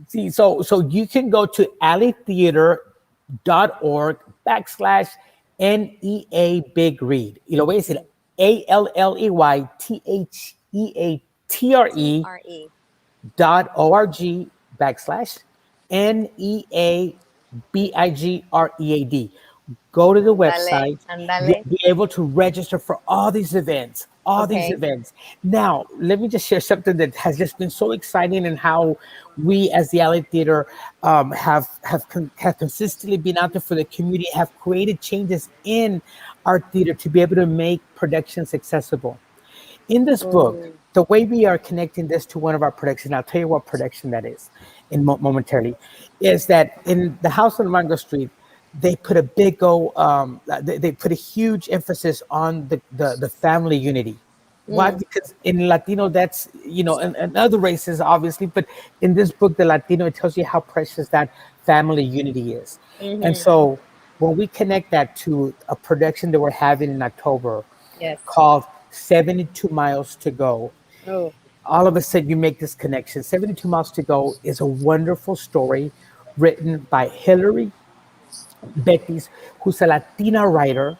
Speaker 5: See, so you can go to alleytheater.org/NEA Big Read. Y lo voy a decir
Speaker 1: TRE.
Speaker 5: alleytheater.org/NEABIGREAD. Go to the
Speaker 1: Ándale,
Speaker 5: website.
Speaker 1: ándale.
Speaker 5: You'll be able to register for all these events.
Speaker 1: Okay.
Speaker 5: Now, let me just share something that has just been so exciting, and how we, as the Alley Theater, have consistently been out there for the community, have created changes in our theater to be able to make productions accessible. In this book, the way we are connecting this to one of our productions, I'll tell you what production that is momentarily, is that in the house on Mango Street, they put a they put a huge emphasis on the family unity. Why? Because in Latino, that's, and other races, obviously, but in this book, the Latino, it tells you how precious that family unity is. And so when we connect that to a production that we're having in October,
Speaker 1: Yes.
Speaker 5: called 72 Miles to Go,
Speaker 1: Oh.
Speaker 5: all of a sudden you make this connection. 72 Miles to Go is a wonderful story written by Hillary Betis, who's a Latina writer,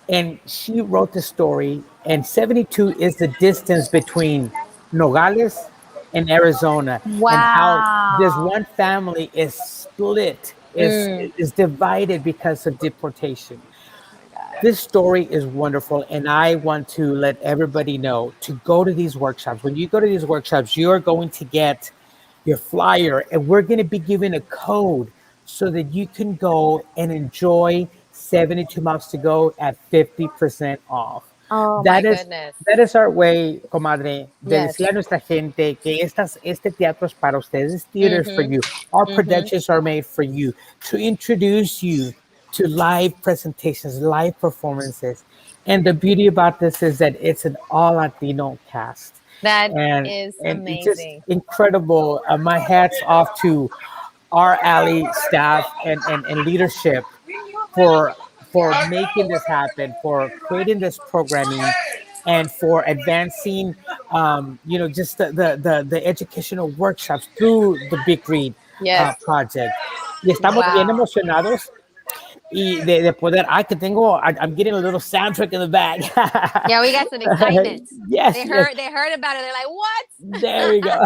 Speaker 5: and she wrote the story. And 72 is the distance between Nogales and Arizona, and how this
Speaker 1: Wow.
Speaker 5: one family is split, is divided because of deportation. This story is wonderful, and I want to let everybody know to go to these workshops. When you go to these workshops, you are going to get your flyer, and we're going to be giving a code so that you can go and enjoy 72 Miles to Go at 50% off.
Speaker 1: Oh my
Speaker 5: That is
Speaker 1: goodness.
Speaker 5: that is our way, comadre, de
Speaker 1: Yes.
Speaker 5: decirle a nuestra gente que este teatro es para ustedes. This theater is for you. Our productions are made for you, to introduce you to live presentations, live performances. And the beauty about this is that it's an all Latino cast.
Speaker 1: That
Speaker 5: And
Speaker 1: is
Speaker 5: it's just
Speaker 1: amazing.
Speaker 5: incredible. My hat's off to our Alley staff and leadership for making this happen, for creating this programming, and for advancing, just the educational workshops through the Big Read
Speaker 1: Yes.
Speaker 5: project. Y estamos bien
Speaker 1: Wow.
Speaker 5: emocionados y de poder. I'm getting a little soundtrack in the back.
Speaker 1: Yeah, we got some excitement.
Speaker 5: Yes,
Speaker 1: They
Speaker 5: yes.
Speaker 1: heard about it. They're like, what?
Speaker 5: There we go.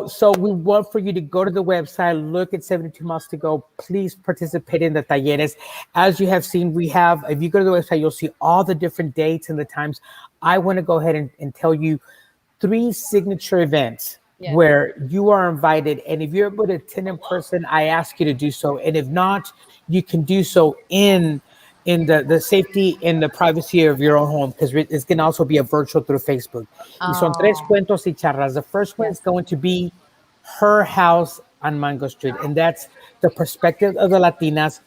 Speaker 5: So we want for you to go to the website, look at 72 Miles to Go. Please participate in the talleres. As you have seen, if you go to the website, you'll see all the different dates and the times. I want to go ahead and tell you 3 signature events.
Speaker 1: Yes.
Speaker 5: Where you are invited. And if you're able to attend in person, I ask you to do so. And if not, you can do so in the safety and the privacy of your own home, because it's going to also be a virtual through Facebook. Y son 3
Speaker 1: Oh.
Speaker 5: cuentos y charlas. The first one is going to be her house on Mango Street, and that's the perspective of the Latinas,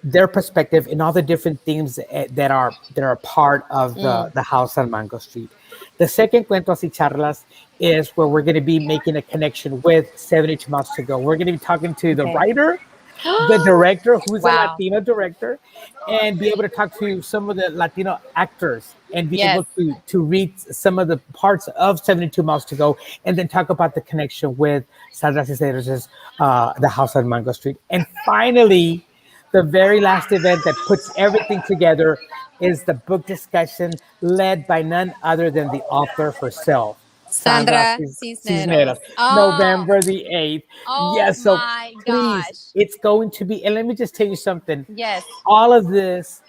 Speaker 5: their perspective, and all the different themes that are part of the house on Mango Street. The second cuentos y charlas is where we're going to be making a connection with 72 Miles to Go. We're going to be talking to the writer, the director, who's a
Speaker 1: Wow.
Speaker 5: Latino director, and be able to talk to some of the Latino actors, and be
Speaker 1: Yes.
Speaker 5: able to read some of the parts of 72 Miles to Go, and then talk about the connection with Sandra Cisneros' The House on Mango Street. And finally, the very last event that puts everything together is the book discussion, led by none other than the author herself, Sandra
Speaker 1: Sandra
Speaker 5: Cisneros,
Speaker 1: Cisneros. Oh.
Speaker 5: November the 8th.
Speaker 1: Oh
Speaker 5: Yes, so
Speaker 1: my
Speaker 5: please,
Speaker 1: gosh.
Speaker 5: it's going to be, and let me just tell you something.
Speaker 1: Yes.
Speaker 5: All of this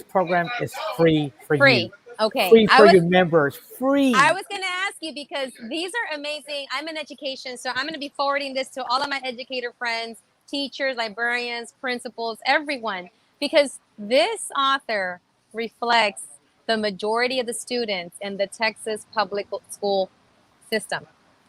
Speaker 5: program is free for you.
Speaker 1: Free. Okay.
Speaker 5: Free for your members. Free.
Speaker 1: I was going to ask you, because these are amazing. I'm in education, so I'm going to be forwarding this to all of my educator friends, teachers, librarians, principals, everyone, because this author reflects the majority of the students in the Texas public school system.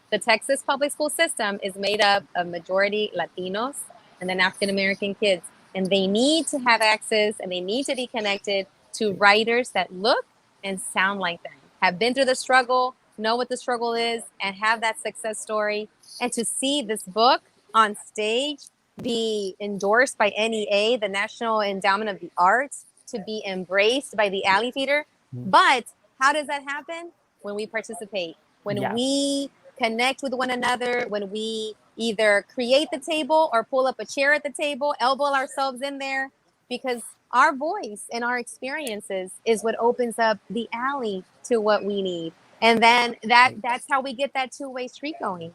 Speaker 1: The Texas public school system is made up of majority Latinos and then African American kids, and they need to have access and they need to be connected to writers that look and sound like them, have been through the struggle, know what the struggle is, and have that success story. And to see this book on stage be endorsed by NEA, the National Endowment of the Arts, to be embraced by the alley theater. But how does that happen? When we participate, when we connect with one another, when we either create the table or pull up a chair at the table, elbow ourselves in there, because our voice and our experiences is what opens up the alley to what we need. And then that's how we get that two-way street going.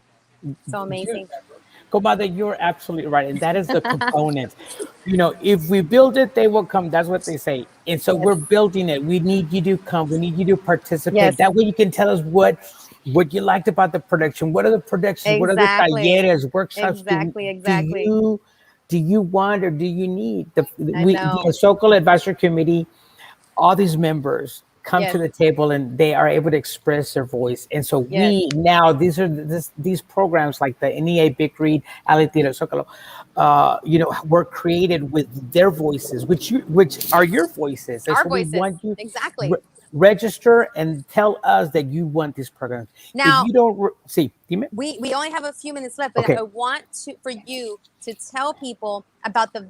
Speaker 1: So amazing.
Speaker 5: Comadre, you're absolutely right. And that is the component. If we build it, they will come. That's what they say. And so we're building it. We need you to come. We need you to participate.
Speaker 1: Yes.
Speaker 5: That way you can tell us what you liked about the production. What are the productions? What are the talleres, workshops?
Speaker 1: Exactly.
Speaker 5: Do you want or do you need? The
Speaker 1: know.
Speaker 5: Sokol Advisory Committee, all these members come to the table and they are able to express their voice. And so we now, these programs like the NEA Big Read, Ali Tira Sokolo, were created with their voices, which are your voices. And
Speaker 1: Our
Speaker 5: so
Speaker 1: voices.
Speaker 5: we want you
Speaker 1: Exactly.
Speaker 5: Register and tell us that you want these programs.
Speaker 1: Now,
Speaker 5: if you don't
Speaker 1: we only have a few minutes left, but I want for you to tell people about the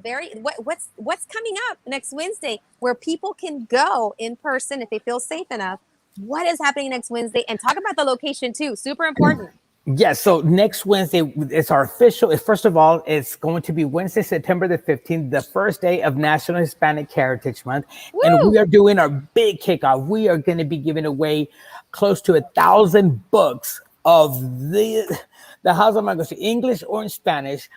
Speaker 1: what's coming up next Wednesday, where people can go in person if they feel safe enough. What is happening next Wednesday? And talk about the location too. Super important.
Speaker 5: Yes, so next Wednesday, it's our official. First of all, it's going to be Wednesday, September the 15th, the first day of National Hispanic Heritage Month. Woo! And we are doing our big kickoff. We are going to be giving away close to 1,000 books of the House of Mangos, English or in Spanish,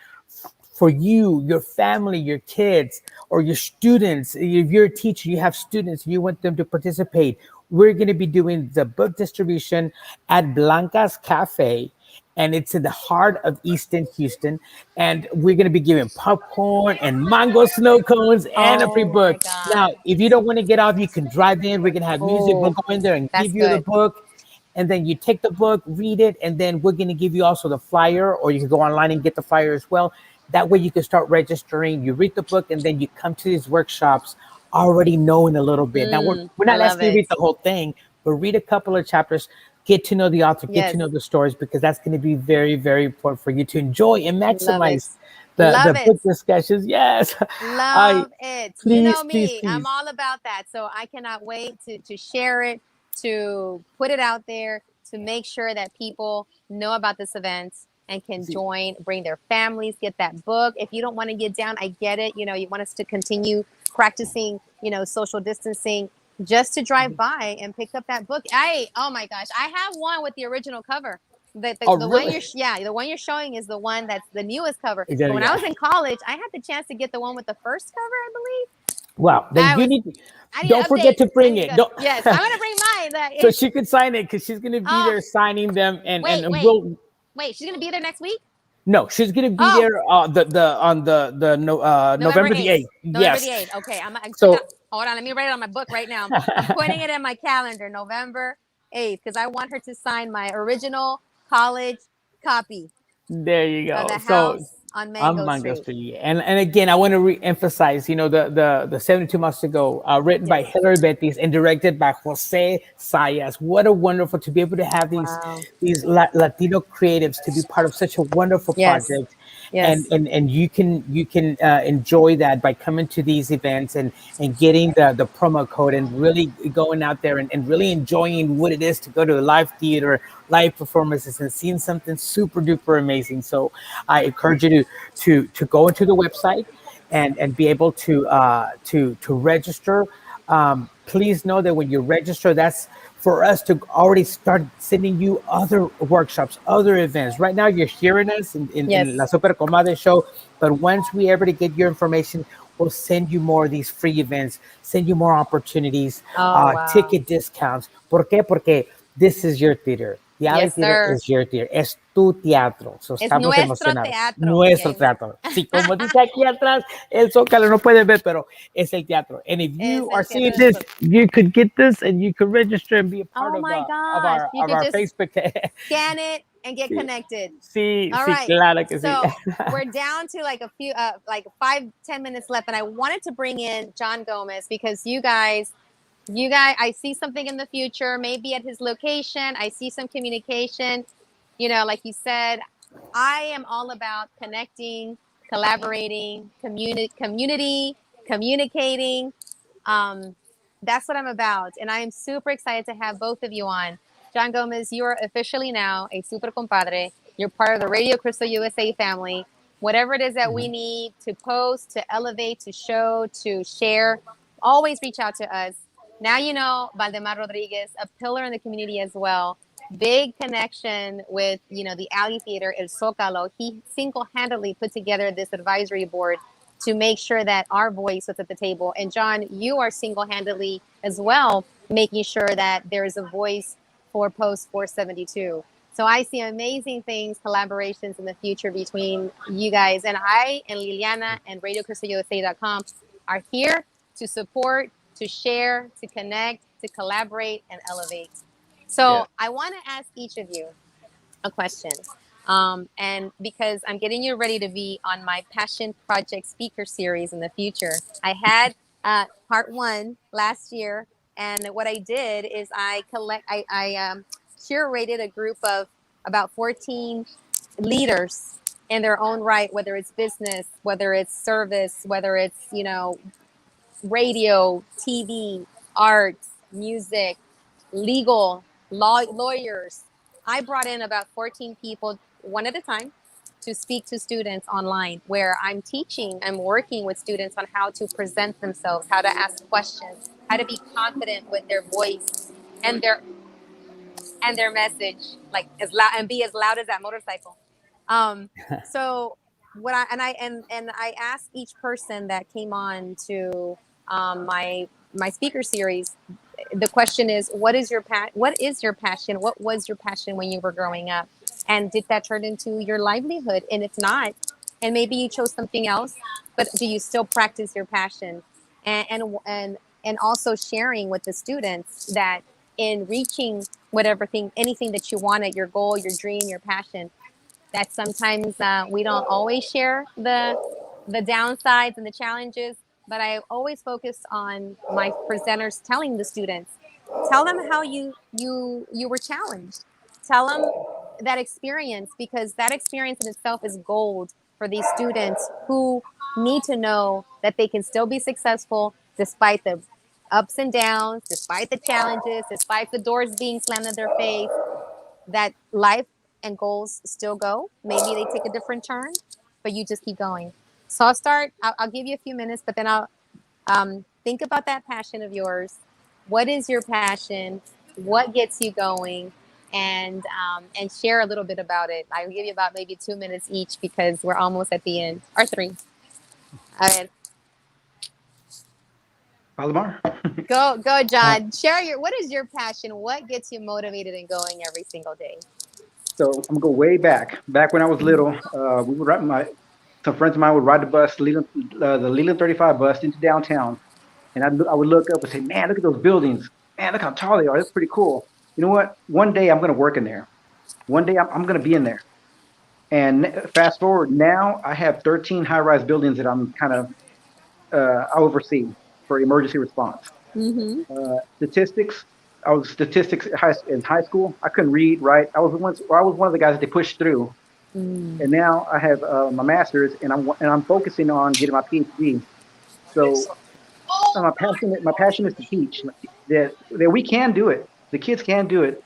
Speaker 5: for you, your family, your kids, or your students. If you're a teacher, you have students, you want them to participate. We're going to be doing the book distribution at Blanca's Cafe, and it's in the heart of Easton, Houston. And we're going to be giving popcorn and mango snow cones and a free book. Now, if you don't want to get off, you can drive in. We're going to have music. We'll go in there and give you the book. And then you take the book, read it, and then we're going to give you also the flyer, or you can go online and get the flyer as well. That way you can start registering. You read the book, and then you come to these workshops already knowing a little bit. Now, we're not asking you to read the whole thing, but read a couple of chapters, get to know the author, get to know the stories, because that's going to be very, very important for you to enjoy and maximize the book discussions. Yes.
Speaker 1: Love it.
Speaker 5: Please,
Speaker 1: you know me,
Speaker 5: please.
Speaker 1: I'm all about that. So I cannot wait to share it, to put it out there, to make sure that people know about this event and can join, bring their families, get that book. If you don't want to get down, I get it. You want us to continue practicing, social distancing, just to drive by and pick up that book. Oh my gosh, I have one with the original cover. The one you're showing is the one that's the newest cover. But when I was in college, I had the chance to get the one with the first cover, I believe.
Speaker 5: Wow, then don't forget to bring it.
Speaker 1: Yes, I'm gonna bring mine.
Speaker 5: So she could sign it, because she's gonna be there signing them, and
Speaker 1: Wait, she's gonna be there next week?
Speaker 5: No, she's gonna be there on the November the 8th.
Speaker 1: November the 8th. Okay, hold on. Let me write it on my book right now. I'm putting it in my calendar, November 8th, because I want her to sign my original college copy.
Speaker 5: There you go.
Speaker 1: Of the house on Mango
Speaker 5: Street. And again, I want to re-emphasize, the 72 Months to Go, written by Hilary Betis and directed by Jose Sayas. What a wonderful to be able to have these Latino creatives to be part of such a wonderful project. Yes. And you can enjoy that by coming to these events and getting the promo code and really going out there and really enjoying what it is to go to a live theater, live performances, and seeing something super duper amazing. So I encourage you to go into the website and be able to register. Please know that when you register, that's for us to already start sending you other workshops, other events. Right now, you're hearing us in La Super Comadre show, but once we ever get your information, we'll send you more of these free events, send you more opportunities, ticket discounts. ¿Por qué? Porque this is your theater. The Alley Theater is your theater. Es tu teatro. So estamos emocionados. Nuestro teatro. Sí, como dice aquí atrás, el Zócalo no puede ver, pero es el teatro. And if you are seeing this, you could get this and you could register and be a part of our Facebook.
Speaker 1: Scan it and get connected.
Speaker 5: Sí, claro que
Speaker 1: so
Speaker 5: sí.
Speaker 1: We're down to like a few, 5-10 minutes left, and I wanted to bring in John Gomez, because you guys, I see something in the future, maybe at his location. I see some communication. Like you said, I am all about connecting, collaborating, community, communicating. That's what I'm about. And I am super excited to have both of you on. John Gomez, you are officially now a super compadre. You're part of the Radio Crystal USA family. Whatever it is that we need to post, to elevate, to show, to share, always reach out to us. Now you know Baldemar Rodriguez, a pillar in the community as well. Big connection with, the Alley Theater, El Zócalo. He single-handedly put together this advisory board to make sure that our voice was at the table. And John, you are single-handedly as well making sure that there is a voice for Post 472. So I see amazing things, collaborations in the future between you guys. And I and Liliana and RadioCrystalUSA.com are here to support, to share, to connect, to collaborate, and elevate. So I want to ask each of you a question. And because I'm getting you ready to be on my Passion Project speaker series in the future. I had part 1 last year, and what I did is I curated a group of about 14 leaders in their own right, whether it's business, whether it's service, whether it's, radio, TV, arts, music, legal, lawyers. I brought in about 14 people, one at a time, to speak to students online, where I'm working with students on how to present themselves, how to ask questions, how to be confident with their voice and their message, like as loud and be as loud as that motorcycle. So what I asked each person that came on to my speaker series, the question is, what is your passion? What was your passion when you were growing up? And did that turn into your livelihood? And if not, and maybe you chose something else, but do you still practice your passion? And also sharing with the students that in reaching anything that you wanted, your goal, your dream, your passion, that sometimes we don't always share the downsides and the challenges. But I always focus on my presenters telling the students, tell them how you were challenged. Tell them that experience, because that experience in itself is gold for these students who need to know that they can still be successful despite the ups and downs, despite the challenges, despite the doors being slammed in their face, that life and goals still go. Maybe they take a different turn, but you just keep going. So I'll give you a few minutes, but then I'll think about that passion of yours. What is your passion? What gets you going? And share a little bit about it. I'll give you about maybe 2 minutes each because we're almost at the end, or 3. All right.
Speaker 2: Baldemar?
Speaker 1: Go, John. Share what is your passion? What gets you motivated and going every single day?
Speaker 2: So I'm gonna go way back. Back when I was little, we would some friends of mine would ride the bus, the Leland 35 bus into downtown, and I would look up and say, "Man, look at those buildings! Man, look how tall they are! That's pretty cool." You know what? One day I'm gonna work in there. One day I'm gonna be in there. And fast forward, now I have 13 high-rise buildings that I'm kind of I oversee for emergency response. Statistics. I was statistics in high school. I couldn't read, write. I was one of the guys that they pushed through. And now I have my master's, and I'm focusing on getting my PhD. So my passion is to teach that we can do it. The kids can do it.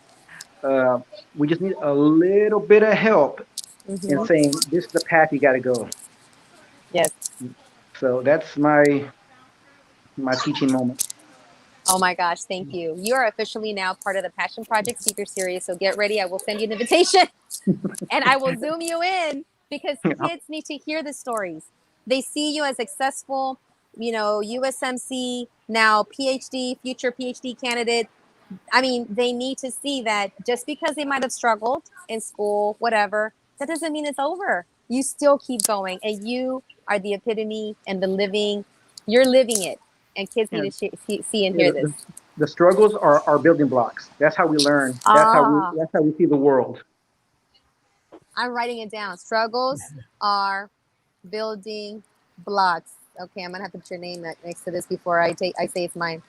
Speaker 2: We just need a little bit of help in saying this is the path you got to go.
Speaker 1: Yes.
Speaker 2: So that's my teaching moment.
Speaker 1: Oh my gosh, thank you. You are officially now part of the Passion Project Speaker Series. So get ready. I will send you an invitation and I will Zoom you in, because kids need to hear the stories. They see you as successful, USMC, now PhD, future PhD candidate. I mean, they need to see that just because they might have struggled in school, whatever, that doesn't mean it's over. You still keep going, and you are the epitome and you're living it. And kids need to see and hear this.
Speaker 2: The struggles are building blocks. That's how we learn. That's how we see the world.
Speaker 1: I'm writing it down. Struggles are building blocks. Okay, I'm gonna have to put your name next to this before I say it's mine.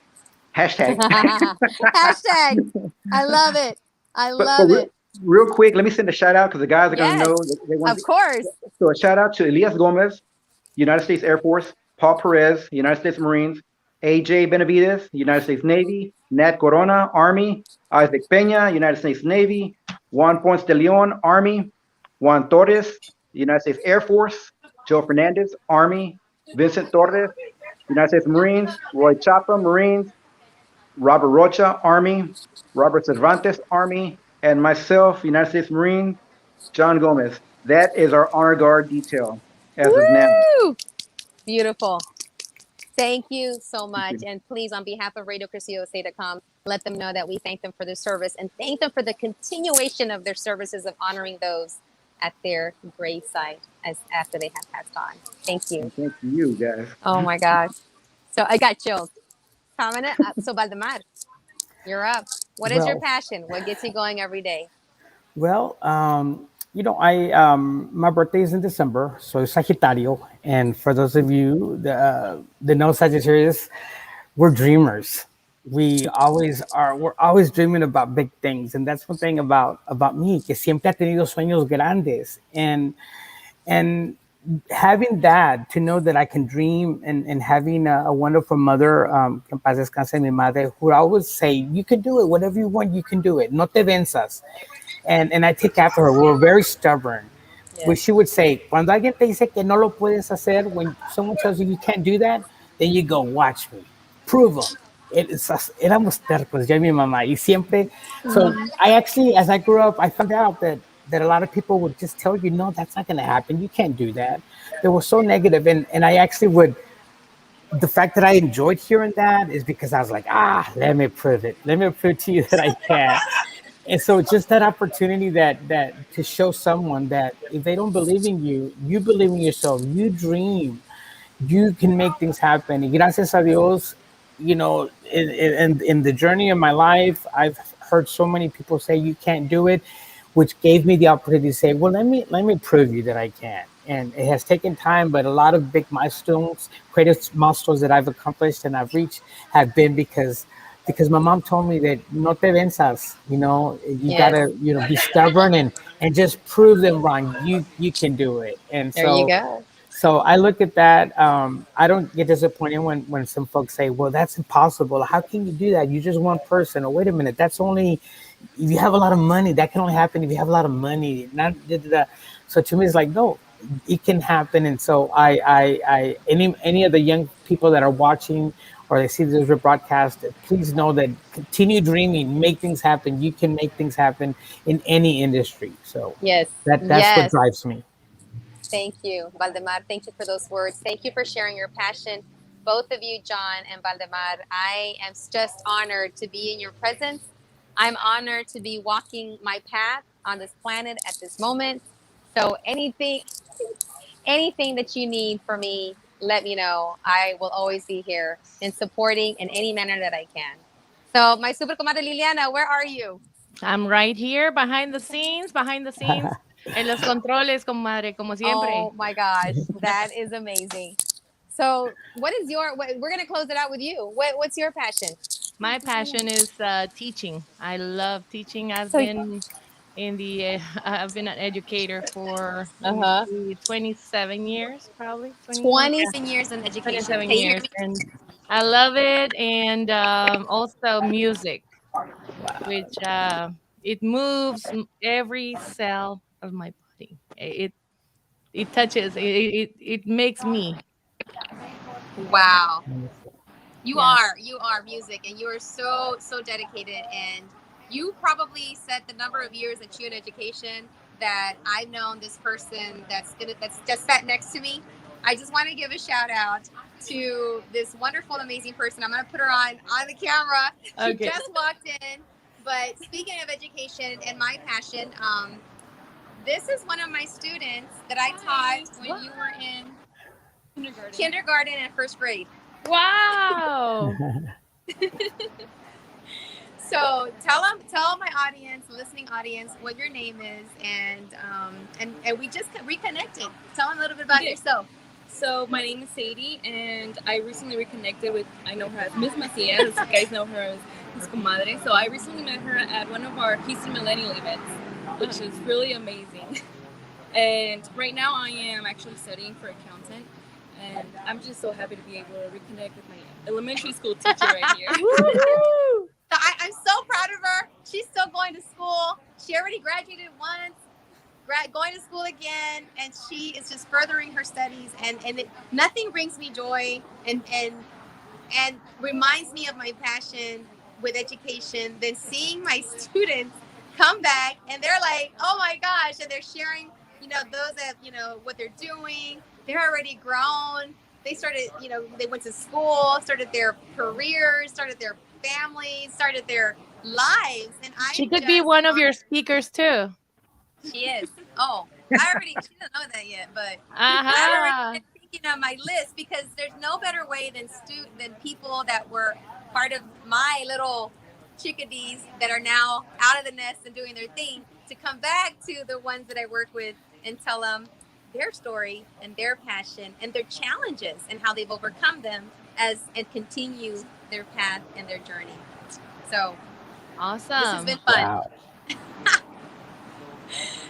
Speaker 2: Hashtag.
Speaker 1: Hashtag. I love it. I love it.
Speaker 2: Real quick, let me send a shout out because the guys are gonna know. They want
Speaker 1: of course.
Speaker 2: So a shout out to Elias Gomez, United States Air Force, Paul Perez, United States Marines, AJ Benavides, United States Navy. Nat Corona, Army. Isaac Peña, United States Navy. Juan Ponce de Leon, Army. Juan Torres, United States Air Force. Joe Fernandez, Army. Vincent Torres, United States Marines. Roy Chapa, Marines. Robert Rocha, Army. Robert Cervantes, Army. And myself, United States Marine, John Gomez. That is our honor guard detail as of now.
Speaker 1: Woo! Beautiful. Thank you so much. And please, on behalf of RadioCristiusa.com, let them know that we thank them for their service and thank them for the continuation of their services of honoring those at their gravesite as after they have passed on. Thank you.
Speaker 2: And thank you, guys.
Speaker 1: Oh my gosh. So I got chills. So Baldemar, you're up. What is your
Speaker 5: Well,
Speaker 1: passion? What gets you going every day?
Speaker 5: well, I my birthday is in December, so it's Sagittario. And for those of you that know Sagittarius, we're dreamers. We always are. We're always dreaming about big things, and that's one thing about me, que siempre ha tenido sueños grandes, and having that to know that I can dream and having a wonderful mother, que en paz descanse mi madre, who would always say, you can do it, whatever you want, you can do it. No te venzas. And I take after her. We're very stubborn. Where
Speaker 1: Yes.
Speaker 5: she would say, cuando alguien te dice que no lo puedes hacer, when someone tells you you can't do that, then you go, watch me, prove them. Éramos tercos, yo y mi mamá. Y siempre, so I actually, as I grew up, I found out that a lot of people would just tell you, no, that's not going to happen. You can't do that. They were so negative. And I actually would, the fact that I enjoyed hearing that is because I was like, let me prove it. Let me prove to you that I can. And so just that opportunity that to show someone that if they don't believe in you, you believe in yourself, you dream, you can make things happen. Y gracias a Dios, in the journey of my life, I've heard so many people say you can't do it, which gave me the opportunity to say, well, let me prove you that I can. And it has taken time, but a lot of big milestones, greatest milestones that I've accomplished and I've reached have been because my mom told me that no te venzas, you
Speaker 1: Yes.
Speaker 5: gotta, be stubborn and just prove them wrong. You can do it. And
Speaker 1: There you
Speaker 5: so
Speaker 1: go.
Speaker 5: so I look at that. I don't get disappointed when some folks say, well, that's impossible. How can you do that? You're just one person. Or wait a minute, that's only if you have a lot of money. That can only happen if you have a lot of money. Not da, da, da. So to me, it's like, no, it can happen. And so any of the young people that are watching or they see this rebroadcast, please know that continue dreaming, make things happen. You can make things happen in any industry. So
Speaker 1: Yes.
Speaker 5: that's what
Speaker 1: Yes.
Speaker 5: drives me.
Speaker 1: Thank you, Baldemar. Thank you for those words. Thank you for sharing your passion. Both of you, John and Baldemar, I am just honored to be in your presence. I'm honored to be walking my path on this planet at this moment. So anything that you need from me, let me know. I will always be here in supporting in any manner that I can. So my super comadre Liliana, where are you?
Speaker 4: I'm right here behind the scenes, en los controles, comadre, como siempre.
Speaker 1: Oh my gosh, that is amazing. So, we're going to close it out with you. What's your passion?
Speaker 4: My passion is teaching. I love teaching.
Speaker 1: So,
Speaker 4: I've been an educator for, let me
Speaker 1: uh-huh.
Speaker 4: see, 27 years, probably 27.
Speaker 1: 27 years in education.
Speaker 4: 27
Speaker 1: Can you hear
Speaker 4: years,
Speaker 1: me?
Speaker 4: and I love it. And also music, which it moves every cell of my body. It touches. It makes me.
Speaker 1: Wow.
Speaker 4: Yeah.
Speaker 1: You are music, and you are so dedicated, and you probably set the number of years that you're in education that I've known this person that's just sat next to me. I just want to give a shout out to this wonderful, amazing person. I'm going to put her on the camera. She
Speaker 4: Okay.
Speaker 1: just walked in. But speaking of education and my passion, this is one of my students that I taught when you were in kindergarten and first grade.
Speaker 4: Wow.
Speaker 1: So tell my audience, listening audience, what your name is, and we just reconnected. Tell them a little bit about yourself.
Speaker 6: So my name is Sadie, and I recently reconnected with, I know her as Miss Macias. You guys know her as Miss Comadre. So I recently met her at one of our Houston Millennial events, which is really amazing. And right now I am actually studying for accountant, and I'm just so happy to be able to reconnect with elementary school teacher right here.
Speaker 1: So I'm so proud of her. She's still going to school. She already graduated once, going to school again, and she is just furthering her studies. And nothing brings me joy and reminds me of my passion with education than seeing my students come back and they're like, oh my gosh, and they're sharing, those that, what they're doing. They're already grown. They started, they went to school, started their careers, started their families, started their lives. And
Speaker 4: She could be one of your speakers too.
Speaker 1: She is. Oh, she doesn't know that yet, but I already been thinking on my list because there's no better way than people that were part of my little chickadees that are now out of the nest and doing their thing to come back to the ones that I work with and tell them their story and their passion and their challenges and how they've overcome them and continue their path and their journey. So
Speaker 4: awesome.
Speaker 1: This has been fun.
Speaker 5: Wow.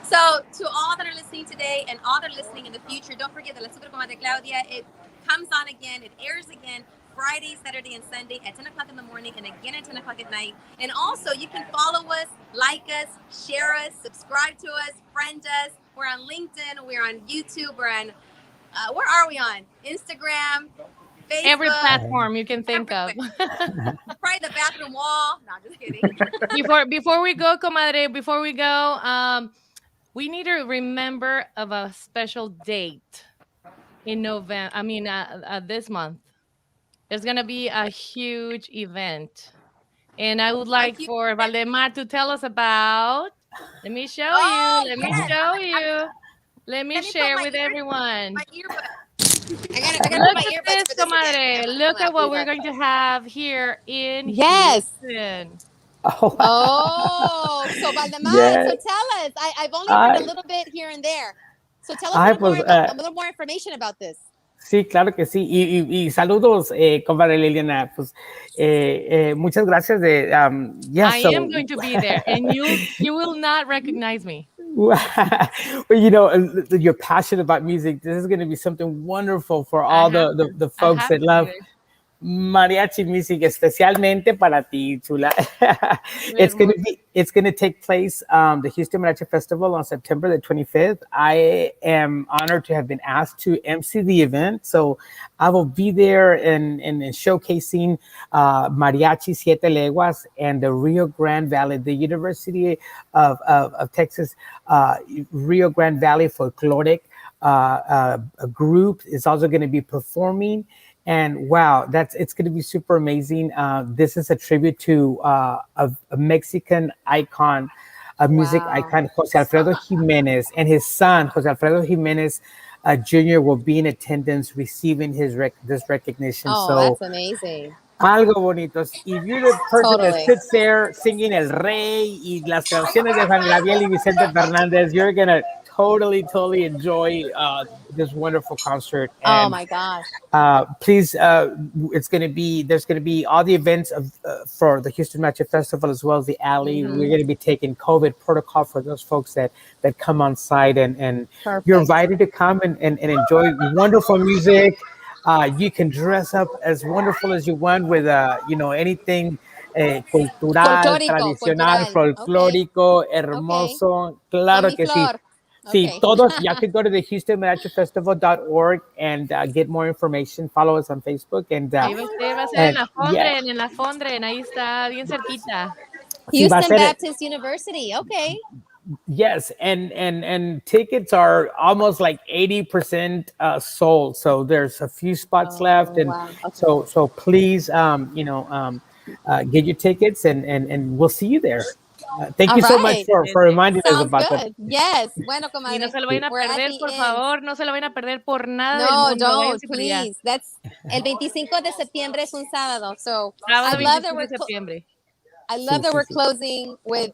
Speaker 1: So to all that are listening today and all that are listening in the future, don't forget that La Super Comadre Claudia, it comes on again, it airs again Friday, Saturday, and Sunday at 10 o'clock in the morning and again at 10 o'clock at night. And also you can follow us, like us, share us, subscribe to us, friend us. We're on LinkedIn, we're on YouTube, we're on, where are we on? Instagram, Facebook.
Speaker 4: Every platform you can think of.
Speaker 1: Probably the bathroom wall. No, just kidding.
Speaker 4: Before we go, comadre, we need to remember of a special date in November. I mean, this month. There's going to be a huge event. And I would like for Baldemar to tell us about. Let me show you. Let me show you. Let me share with everyone.
Speaker 1: My earbud.
Speaker 4: Look at this, comadre. Look at what we're going to have here in Houston.
Speaker 1: Oh, so Baldemar, so tell us. I've only heard a little bit here and there. So tell us a little more information about this.
Speaker 5: Sí, claro que sí. Y saludos, compadre Liliana. Pues, muchas gracias. I
Speaker 4: am going to be there, and you will not recognize me.
Speaker 5: Well, you're passionate about music. This is going to be something wonderful for all the folks that love mariachi music, especialmente para ti, chula. It's going to take place the Houston Mariachi Festival on September the 25th. I am honored to have been asked to MC the event, so I will be there and showcasing Mariachi Siete Leguas and the Rio Grande Valley, the University of Texas Rio Grande Valley Folkloric a group is also going to be performing. And wow, it's going to be super amazing. This is a tribute to a Mexican icon, a music icon, Jose Alfredo Jimenez, and his son, Jose Alfredo Jimenez Jr. will be in attendance receiving this recognition.
Speaker 1: Oh, so that's amazing.
Speaker 5: Algo bonito. If you're the person that sits there singing El Rey y las canciones de Juan Gabriel y Vicente Fernández, you're going to totally enjoy this wonderful concert. And,
Speaker 1: oh my gosh.
Speaker 5: Please, there's going to be all the events for the Houston Mariachi Festival as well as the alley. Mm-hmm. We're going to be taking COVID protocol for those folks that come on site, and you're invited to come and enjoy wonderful music. You can dress up as wonderful as you want with anything cultural, tradicional, folclórico, hermoso. Claro que sí. Sí, todos, you can go to the HoustonMariachiFestival.org and get more information. Follow us on Facebook. And,
Speaker 4: ahí va a ser en la Fondren, ahí está bien cerquita.
Speaker 1: Houston Baptist University, okay.
Speaker 5: Yes, and tickets are almost like 80% sold. So there's a few spots left, and so please, get your tickets, and we'll see you there. Thank you so much for reminding us about that.
Speaker 1: Yes, bueno, comadre.
Speaker 4: Y no se lo vayan a perder, por favor, no se lo vayan a perder por nada del mundo.
Speaker 1: No, don't, please. That's el 25 de septiembre es un sábado, so I love that we're closing with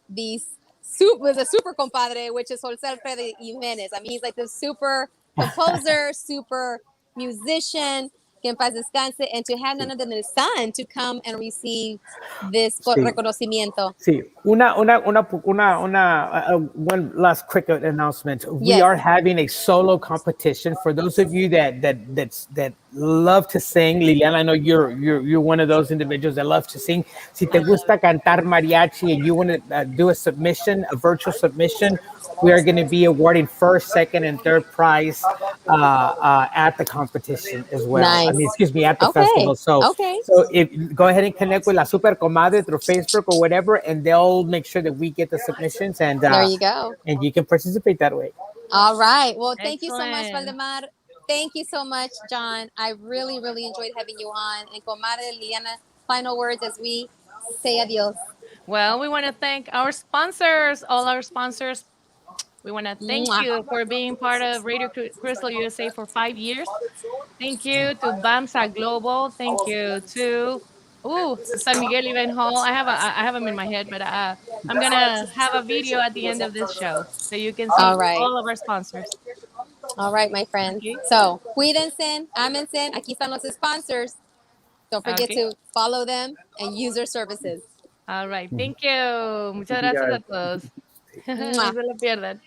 Speaker 1: a super compadre, which is Jose Alfredo Jimenez. I mean, he's like the super composer, super musician, que en paz descanse, and to have none other than his son to come and receive this
Speaker 5: Sí.
Speaker 1: reconocimiento.
Speaker 5: Sí, one last quick announcement. We
Speaker 1: Yes.
Speaker 5: are having a solo competition for those of you that love to sing. Liliana, I know you're one of those individuals that love to sing. Si te gusta cantar mariachi and you want to do a submission, a virtual submission, we are going to be awarding first, second, and third prize at the competition as well.
Speaker 1: Nice.
Speaker 5: I mean, excuse me, at the
Speaker 1: Okay.
Speaker 5: festival. So
Speaker 1: Okay.
Speaker 5: if go ahead and connect with La Super Comadre through Facebook or whatever, and they'll make sure that we get the submissions, and
Speaker 1: There you go.
Speaker 5: and you can participate that way.
Speaker 1: All right. Well, thank you so much,
Speaker 4: Excellent.
Speaker 1: Baldemar. Thank you so much, John. I really, really enjoyed having you on. And Comadre Liliana, final words as we say adios.
Speaker 4: Well, we want to thank our sponsors, all our sponsors. We want to thank
Speaker 1: Mwah.
Speaker 4: you for being part of Radio Crystal USA for 5 years. Thank you to BAMSA Global. Thank you to San Miguel Event Hall. I have them in my head, but I'm gonna have a video at the end of this show so you can see
Speaker 1: All right.
Speaker 4: all of our sponsors.
Speaker 1: All right, my friends.
Speaker 4: Okay.
Speaker 1: So, cuídense, ámense. Aquí están los sponsors. Don't forget
Speaker 4: Okay.
Speaker 1: to follow them and use their services.
Speaker 4: All right. Thank you. Muchas
Speaker 2: Thank you,
Speaker 4: gracias a
Speaker 2: guys.
Speaker 4: todos. No
Speaker 1: Mwah.
Speaker 4: se lo pierdan.